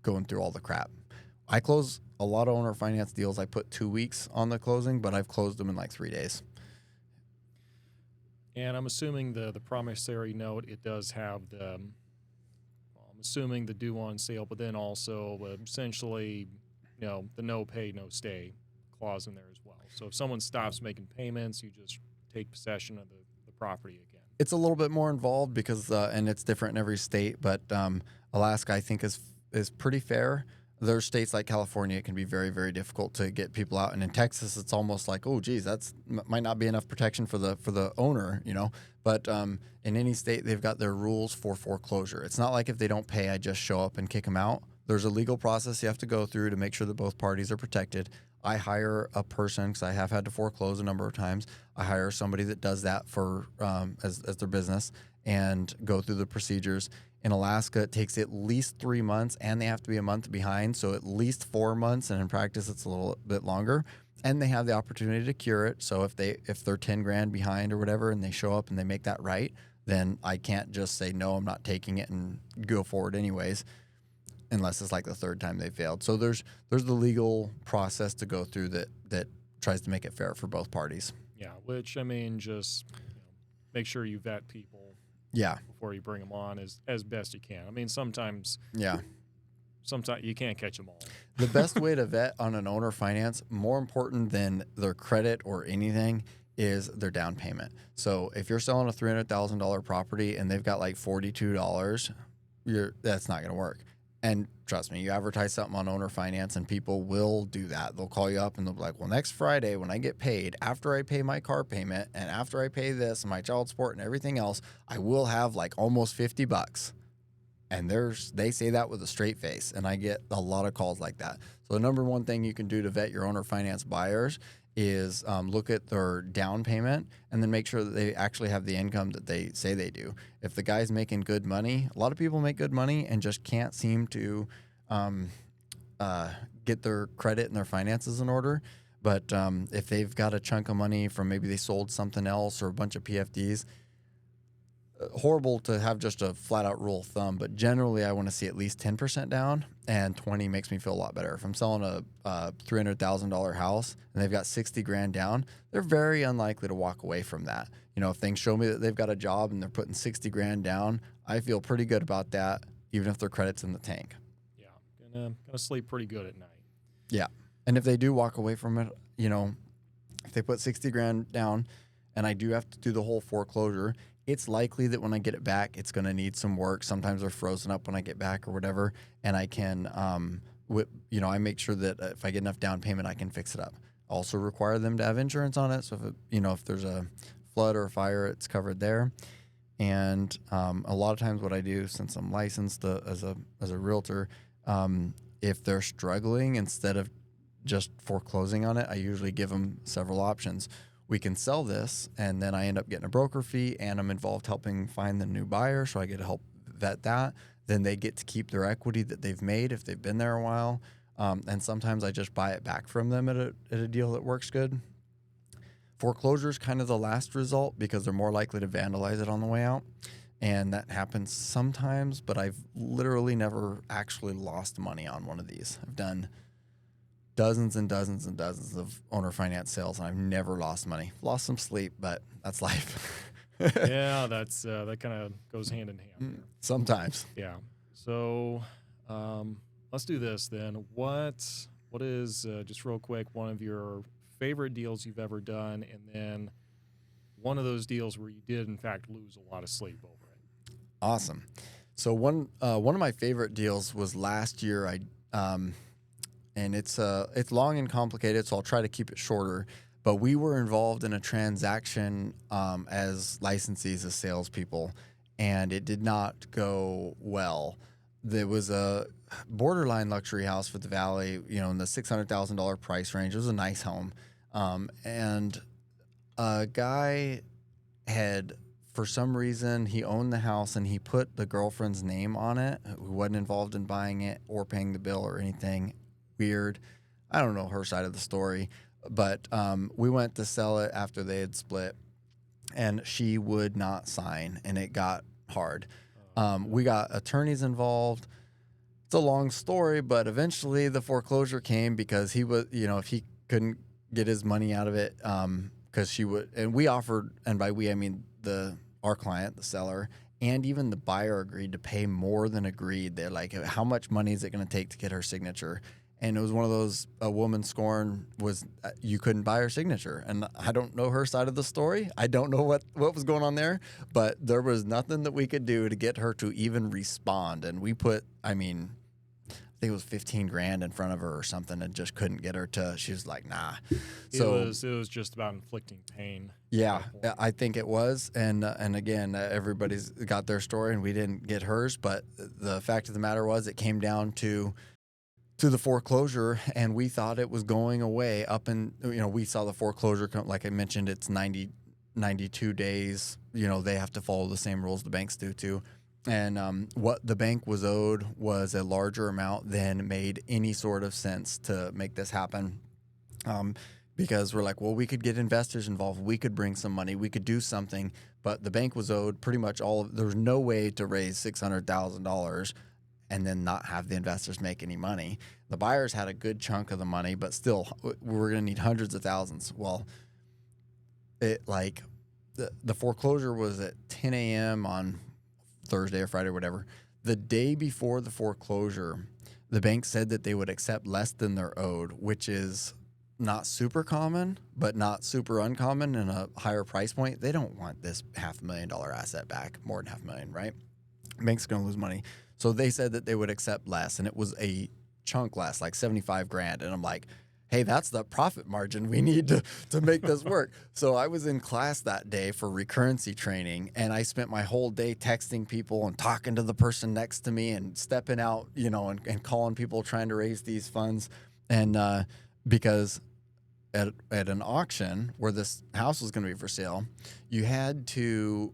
going through all the crap. I close a lot of owner finance deals. I put 2 weeks on the closing, but I've closed them in like 3 days. And I'm assuming the promissory note, it does have I'm assuming the due on sale, but then also essentially, the no pay, no stay clause in there as well. So if someone stops making payments, you just take possession of the property again. It's a little bit more involved because, and it's different in every state, but Alaska, I think, is pretty fair. There's states like California, it can be very, very difficult to get people out. And in Texas, it's almost like, oh, geez, might not be enough protection for the owner, But in any state, they've got their rules for foreclosure. It's not like if they don't pay, I just show up and kick them out. There's a legal process you have to go through to make sure that both parties are protected. I hire a person because I have had to foreclose a number of times. I hire somebody that does that for as their business and go through the procedures. In Alaska, it takes at least 3 months, and they have to be a month behind, so at least 4 months, and in practice, it's a little bit longer. And they have the opportunity to cure it. So if they're 10 grand behind or whatever, and they show up and they make that right, then I can't just say no, I'm not taking it and go forward anyways, unless it's like the third time they failed. So there's the legal process to go through that tries to make it fair for both parties. Yeah, which just make sure you vet people. Yeah. Before you bring them on as best you can. Sometimes you can't catch them all. The best way to vet on an owner finance, more important than their credit or anything, is their down payment. So if you're selling a $300,000 property and they've got like $42, that's not going to work. And trust me, you advertise something on owner finance and people will do that. They'll call you up and they'll be like, well, next Friday when I get paid, after I pay my car payment and after I pay this and my child support and everything else, I will have like almost $50. And they say that with a straight face. And I get a lot of calls like that. So the number one thing you can do to vet your owner finance buyers is look at their down payment and then make sure that they actually have the income that they say they do. If the guy's making good money, a lot of people make good money and just can't seem to get their credit and their finances in order. But if they've got a chunk of money from maybe they sold something else or a bunch of PFDs, horrible to have just a flat out rule of thumb, but generally I want to see at least 10% down, and 20 makes me feel a lot better. If I'm selling a $300,000 house and they've got 60 grand down, they're very unlikely to walk away from that. You know, if things show me that they've got a job and they're putting 60 grand down, I feel pretty good about that, even if their credit's in the tank. Yeah, gonna sleep pretty good at night. Yeah, and if they do walk away from it, you know, if they put 60 grand down and I do have to do the whole foreclosure, it's likely that when I get it back, it's going to need some work. Sometimes they're frozen up when I get back or whatever, and I can, I make sure that if I get enough down payment, I can fix it up. Also require them to have insurance on it, so if there's a flood or a fire, it's covered there. And a lot of times, what I do, since I'm licensed as a realtor, if they're struggling, instead of just foreclosing on it, I usually give them several options. We can sell this, and then I end up getting a broker fee, and I'm involved helping find the new buyer, so I get to help vet that. Then they get to keep their equity that they've made if they've been there a while, and sometimes I just buy it back from them at a deal that works good. Foreclosure is kind of the last result because they're more likely to vandalize it on the way out, and that happens sometimes, but I've literally never actually lost money on one of these. I've done dozens and dozens and dozens of owner finance sales, and I've never lost money. Lost some sleep, but that's life. Yeah, that's that kind of goes hand in hand. Sometimes. Yeah. So let's do this then. What is just real quick one of your favorite deals you've ever done, and then one of those deals where you did in fact lose a lot of sleep over it? Awesome. So one of my favorite deals was last year. And it's long and complicated, so I'll try to keep it shorter. But we were involved in a transaction as licensees, as salespeople, and it did not go well. There was a borderline luxury house for the Valley, in the $600,000 price range. It was a nice home, and a guy had, for some reason, he owned the house and he put the girlfriend's name on it, who wasn't involved in buying it or paying the bill or anything. Weird. I don't know her side of the story, but we went to sell it after they had split, and she would not sign, and it got hard. We got attorneys involved. It's a long story, but eventually the foreclosure came because he was, if he couldn't get his money out of it, because she would, and we offered, and by we I mean our client, the seller, and even the buyer agreed to pay more than agreed. They're like, how much money is it going to take to get her signature? And it was one of those, a woman scorn was, you couldn't buy her signature. And I don't know her side of the story. I don't know what was going on there, but there was nothing that we could do to get her to even respond. And we put, I think it was 15 grand in front of her or something, and just couldn't get her to, she was like, nah. So it was just about inflicting pain. Yeah, I think it was. And again, everybody's got their story and we didn't get hers. But the fact of the matter was, it came down to the foreclosure, and we thought it was going away we saw the foreclosure come, like I mentioned, it's 92 days, they have to follow the same rules the banks do too. And what the bank was owed was a larger amount than made any sort of sense to make this happen. Because we're like, well, we could get investors involved. We could bring some money. We could do something. But the bank was owed pretty much there was no way to raise $600,000 and then not have the investors make any money. The buyers had a good chunk of the money, but still, we were going to need hundreds of thousands. Well, the foreclosure was at 10 a.m. on Thursday or Friday or whatever. The day before the foreclosure, the bank said that they would accept less than they're owed, which is not super common, but not super uncommon in a higher price point, they don't want this $500,000 asset back, more than $500,000, right? Bank's going to lose money. So they said that they would accept less, and it was a chunk less, like 75 grand. And I'm like, hey, that's the profit margin we need to make this work. So I was in class that day for recurrency training, and I spent my whole day texting people and talking to the person next to me and stepping out, and calling people trying to raise these funds. And because at an auction where this house was going to be for sale, you have to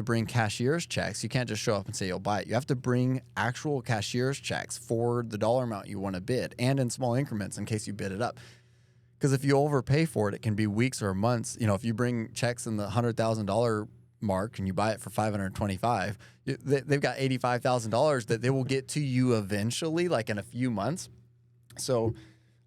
bring cashier's checks. You can't just show up and say you'll buy it. You have to bring actual cashier's checks for the dollar amount you want to bid, and in small increments in case you bid it up. Because if you overpay for it, it can be weeks or months. If you bring checks in the $100,000 mark and you buy it for $525, they've got $85,000 that they will get to you eventually, like in a few months. So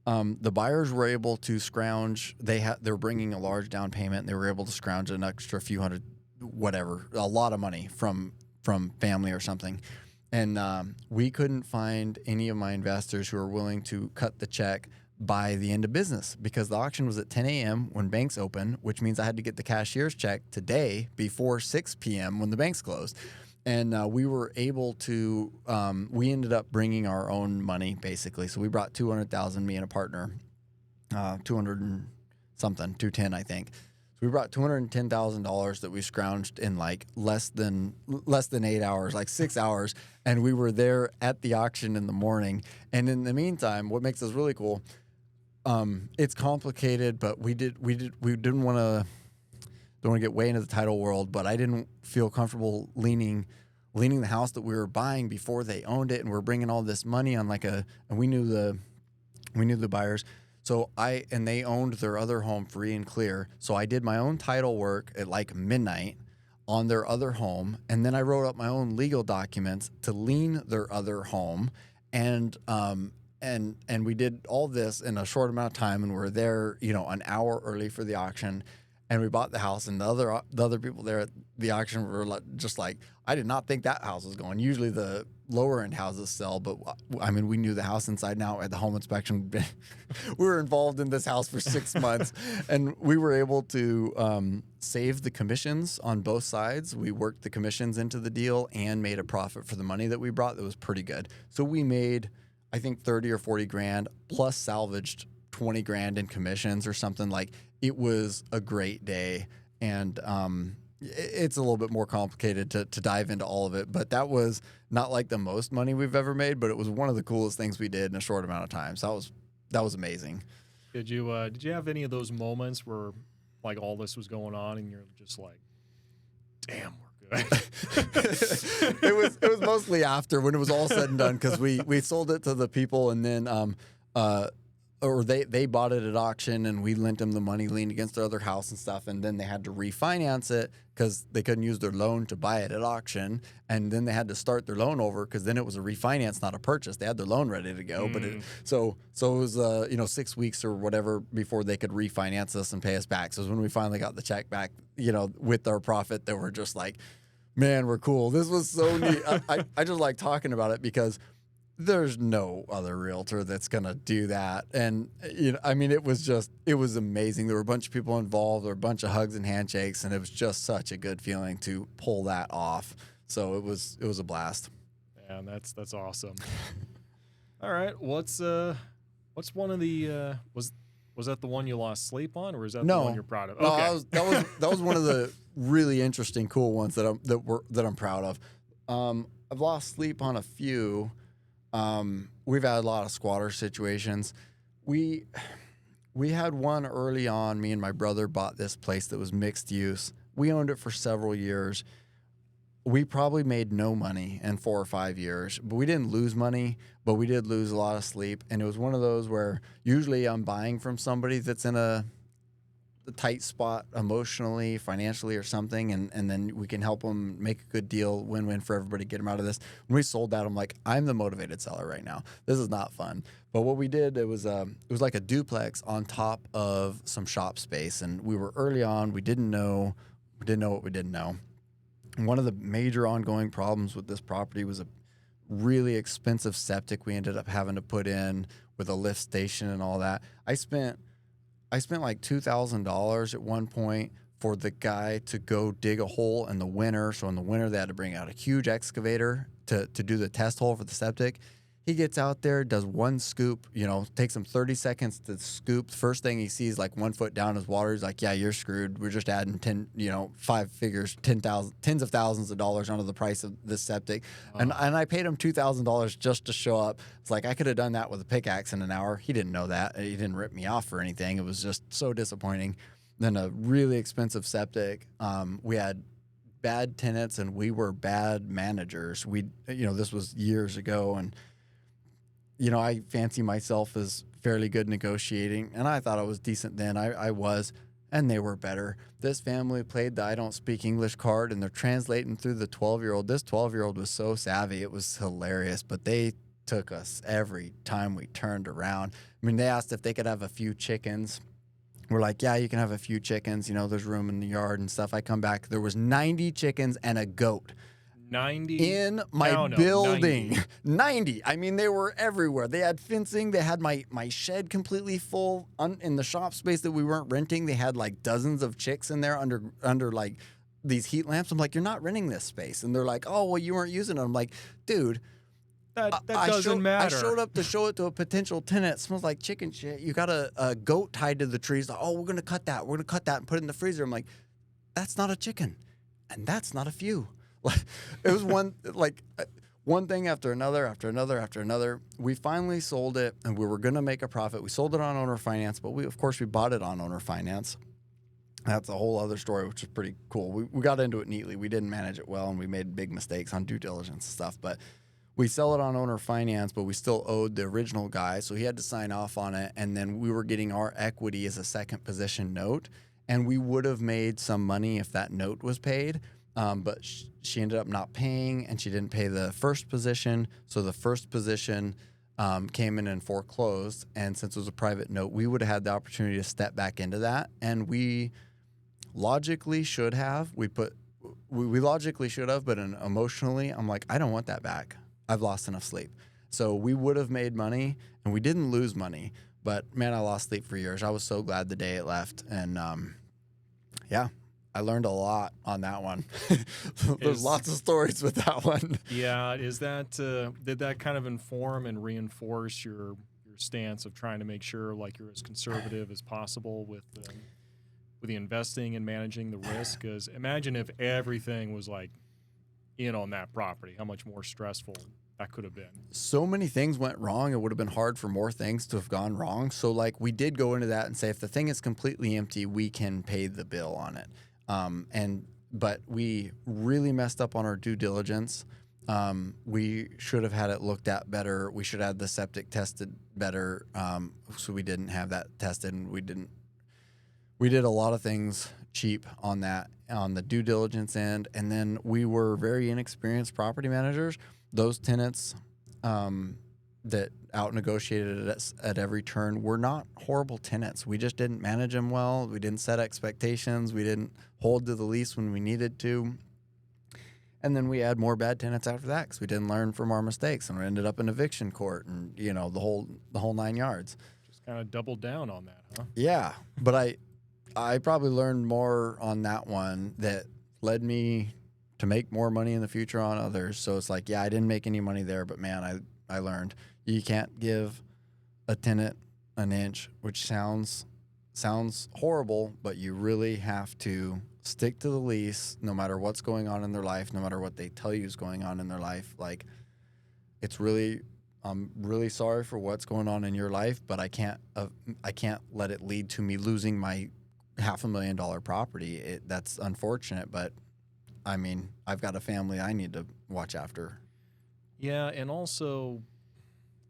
the buyers were able to scrounge. They're bringing a large down payment. And they were able to scrounge an extra few hundred, whatever, a lot of money from family or something. And we couldn't find any of my investors who were willing to cut the check by the end of business, because the auction was at 10 a.m. when banks open, which means I had to get the cashier's check today before 6 p.m. when the banks closed. And we were able to, we ended up bringing our own money, basically. So we brought $200,000, me and a partner, 200 and something, 210, I think. So we brought $210,000 that we scrounged in like less than 8 hours, like 6 hours. And we were there at the auction in the morning. And in the meantime, what makes this really cool, it's complicated, but we didn't want to, don't want to get way into the title world, but I didn't feel comfortable leaning the house that we were buying before they owned it, and we're bringing all this money on and we knew the buyers. So they owned their other home free and clear. So I did my own title work at like midnight on their other home, and then I wrote up my own legal documents to lien their other home, and we did all this in a short amount of time, and we're there, an hour early for the auction. And we bought the house, and the other people there at the auction were just like, I did not think that house was going. Usually the lower end houses sell, but I mean, we knew the house inside now at the home inspection. We were involved in this house for 6 months, and we were able to save the commissions on both sides. We worked the commissions into the deal and made a profit for the money that we brought. That was pretty good. So we made, I think, 30 or 40 grand plus salvaged 20 grand in commissions or something. Like, it was a great day, and it's a little bit more complicated to dive into all of it, but that was not like the most money we've ever made, but it was one of the coolest things we did in a short amount of time. So that was amazing. Did you have any of those moments where like all this was going on and you're just like, damn, we're good? It was mostly after, when it was all said and done, because we sold it to the people, and then or they bought it at auction, and we lent them the money, leaned against their other house and stuff, and then they had to refinance it because they couldn't use their loan to buy it at auction, and then they had to start their loan over because then it was a refinance, not a purchase. They had their loan ready to go, but so it was 6 weeks or whatever before they could refinance us and pay us back. So it was when we finally got the check back, with our profit, that we're just like, man, we're cool. This was so neat. I just like talking about it because there's no other realtor that's going to do that. And, it was amazing. There were a bunch of people involved. There were a bunch of hugs and handshakes, and it was just such a good feeling to pull that off. So it was a blast. Yeah, that's awesome. All right. What's one of the, was that the one you lost sleep on, or is that the one you're proud of? Okay. No, that was one of the really interesting, cool ones that I'm proud of. I've lost sleep on a few. We've had a lot of squatter situations. We had one early on. Me and my brother bought this place that was mixed use. We owned it for several years. We probably made no money in 4 or 5 years, but we didn't lose money, but we did lose a lot of sleep. And it was one of those where usually I'm buying from somebody that's in a tight spot emotionally, financially, or something, and then we can help them make a good deal, win-win for everybody, get them out of this. When we sold that, I'm like, I'm the motivated seller right now. This is not fun. But what we did, it was like a duplex on top of some shop space, and we were early on. We didn't know what we didn't know. And one of the major ongoing problems with this property was really expensive septic we ended up having to put in with a lift station and all that. I spent like $2,000 at one point for the guy to go dig a hole in the winter. So in the winter, they had to bring out a huge excavator to do the test hole for the septic. He gets out there, does one scoop, takes him 30 seconds to scoop. First thing he sees, like 1 foot down is water. He's like, yeah, you're screwed. We're just adding 5 figures, tens of thousands of dollars onto the price of this septic. And I paid him $2,000 just to show up. It's like, I could have done that with a pickaxe in an hour. He didn't know that. He didn't rip me off or anything. It was just so disappointing. Then a really expensive septic. We had bad tenants and we were bad managers. This was years ago, and I fancy myself as fairly good negotiating, and I thought I was decent then. I was, and they were better. This family played the I don't speak English card, and they're translating through the 12-year-old. This 12-year-old was so savvy. It was hilarious, but they took us every time we turned around. I mean, they asked if they could have a few chickens. We're like, yeah, you can have a few chickens. There's room in the yard and stuff. I come back. There was 90 chickens and a goat. 90 in my building. 90. I mean, they were everywhere. They had fencing. They had my shed completely full. In the shop space that we weren't renting, they had like dozens of chicks in there under like these heat lamps. I'm like, you're not renting this space. And they're like, oh, well, you weren't using it. I'm like, dude. That doesn't matter. I showed up to show it to a potential tenant. It smells like chicken shit. You got a goat tied to the trees. Like, oh, we're going to cut that. We're going to cut that and put it in the freezer. I'm like, that's not a chicken. And that's not a few. It was one thing after another. We finally sold it, and we were going to make a profit. We sold it on owner finance, but we bought it on owner finance. That's a whole other story, which is pretty cool. We got into it neatly. We didn't manage it well, and we made big mistakes on due diligence and stuff. But we sell it on owner finance, but we still owed the original guy, so he had to sign off on it. And then we were getting our equity as a second position note, and we would have made some money if that note was paid. But she ended up not paying, and she didn't pay the first position. So the first position came in and foreclosed. And since it was a private note, we would have had the opportunity to step back into that. And we logically should have. We logically should have, but emotionally, I'm like, I don't want that back. I've lost enough sleep. So we would have made money, and we didn't lose money. But, man, I lost sleep for years. I was so glad the day it left. And, yeah. I learned a lot on that one. There's lots of stories with that one. Yeah, did that kind of inform and reinforce your stance of trying to make sure like you're as conservative as possible with the investing and managing the risk? Because imagine if everything was like on that property, how much more stressful that could have been. So many things went wrong. It would have been hard for more things to have gone wrong. So like we did go into that and say, if the thing is completely empty, we can pay the bill on it. But we really messed up on our due diligence. We should have had it looked at better. We should have had the septic tested better. So we didn't have that tested, and we did a lot of things cheap on that, on the due diligence end. And then we were very inexperienced property managers. Those tenants, that out-negotiated us at every turn were not horrible tenants. We just didn't manage them well. We didn't set expectations. We didn't hold to the lease when we needed to. And then we had more bad tenants after that because we didn't learn from our mistakes, and we ended up in eviction court and, the whole 9 yards. Just kind of doubled down on that, huh? Yeah, but I probably learned more on that one that led me to make more money in the future on others. So it's like, yeah, I didn't make any money there, but man, I learned. You can't give a tenant an inch, which sounds horrible, but you really have to stick to the lease no matter what's going on in their life, no matter what they tell you is going on in their life. Like, I'm really sorry for what's going on in your life, but I can't let it lead to me losing my $500,000 property. That's unfortunate, but I mean, I've got a family I need to watch after. Yeah, and also,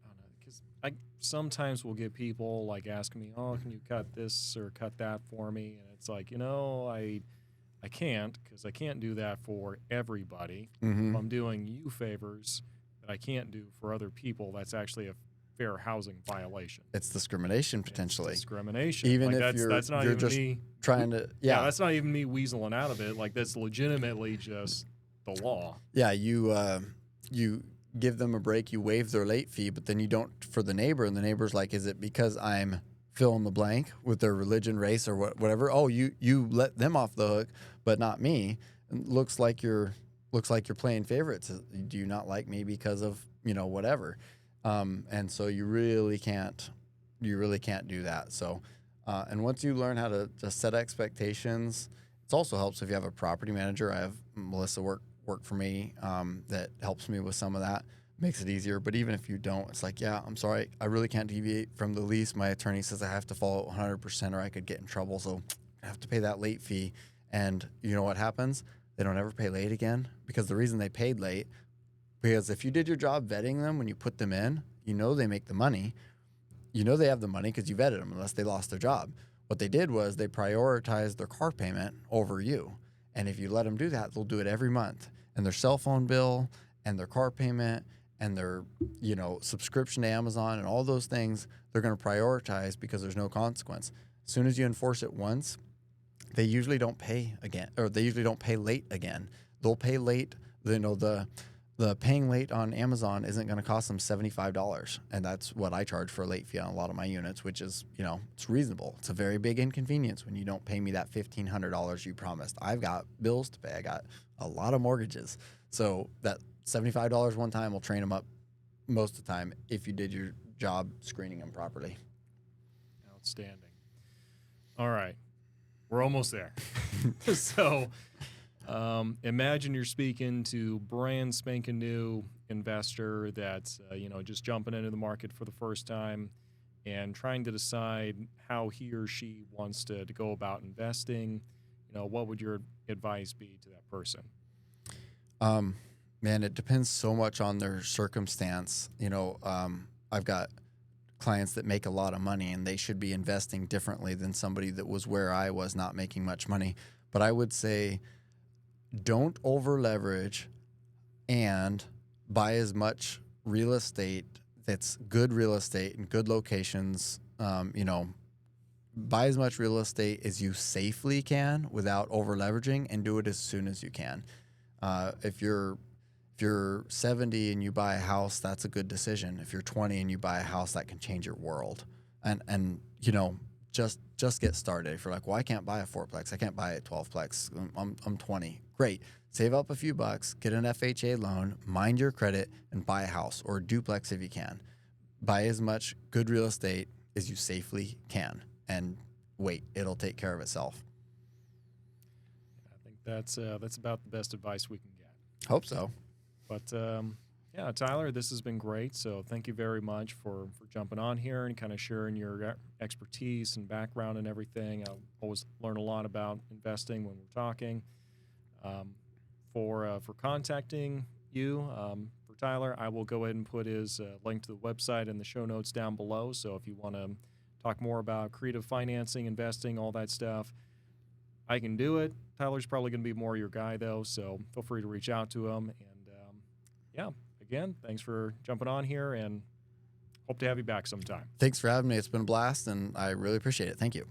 I don't know, because I sometimes will get people like asking me, "Oh, can you cut this or cut that for me?" And it's like, I can't, because I can't do that for everybody. Mm-hmm. If I'm doing you favors that I can't do for other people, that's actually a fair housing violation. It's discrimination potentially. It's discrimination. Even like if that's not you're even just me trying to that's not even me weaseling out of it. Like, that's legitimately just the law. Yeah, you give them a break, you waive their late fee, but then you don't for the neighbor, and the neighbor's like, is it because I'm fill in the blank with their religion, race, or whatever? Oh, you let them off the hook, but not me. And looks like you're playing favorites. Do you not like me because of whatever? And so you really can't do that. So, and once you learn how to just set expectations, it also helps if you have a property manager. I have Melissa work for me that helps me with some of that, makes it easier. But even if you don't, it's like, yeah, I'm sorry, I really can't deviate from the lease. My attorney says I have to follow 100% or I could get in trouble. So I have to pay that late fee. And you know what happens? They don't ever pay late again, because the reason they paid late, because if you did your job vetting them when you put them in, they make the money. They have the money because you vetted them, unless they lost their job. What they did was they prioritized their car payment over you. And if you let them do that, they'll do it every month. And their cell phone bill and their car payment and their, subscription to Amazon and all those things, they're going to prioritize because there's no consequence. As soon as you enforce it once, they usually don't pay again, or they usually don't pay late again. They'll pay late. The paying late on Amazon isn't going to cost them $75. And that's what I charge for a late fee on a lot of my units, which is, it's reasonable. It's a very big inconvenience when you don't pay me that $1,500 you promised. I've got bills to pay. I got a lot of mortgages. So that $75 one time will train them up most of the time if you did your job screening them properly. Outstanding. All right. We're almost there. So imagine you're speaking to brand spanking new investor that's just jumping into the market for the first time and trying to decide how he or she wants to go about investing. What would your advice be to that person? Man, it depends so much on their circumstance. I've got clients that make a lot of money, and they should be investing differently than somebody that was where I was, not making much money. But I would say, don't over leverage and buy as much real estate that's good real estate and good locations. Buy as much real estate as you safely can without over leveraging, and do it as soon as you can. If you're 70 and you buy a house, that's a good decision. If you're 20 and you buy a house, that can change your world. And just get started. If you're like, well, I can't buy a 4-plex, I can't buy a 12-plex, I'm 20. Great. Save up a few bucks, get an FHA loan, mind your credit, and buy a house, or a duplex if you can. Buy as much good real estate as you safely can, and wait, it'll take care of itself. I think that's about the best advice we can get. Hope so. But yeah, Tyler, this has been great. So thank you very much for jumping on here and kind of sharing your expertise and background and everything. I always learn a lot about investing when we're talking. For contacting you, for Tyler, I will go ahead and put his link to the website in the show notes down below. So if you want to talk more about creative financing, investing, all that stuff, I can do it. Tyler's probably going to be more your guy, though, so feel free to reach out to him. And yeah, again, thanks for jumping on here, and hope to have you back sometime. Thanks for having me. It's been a blast, and I really appreciate it. Thank you.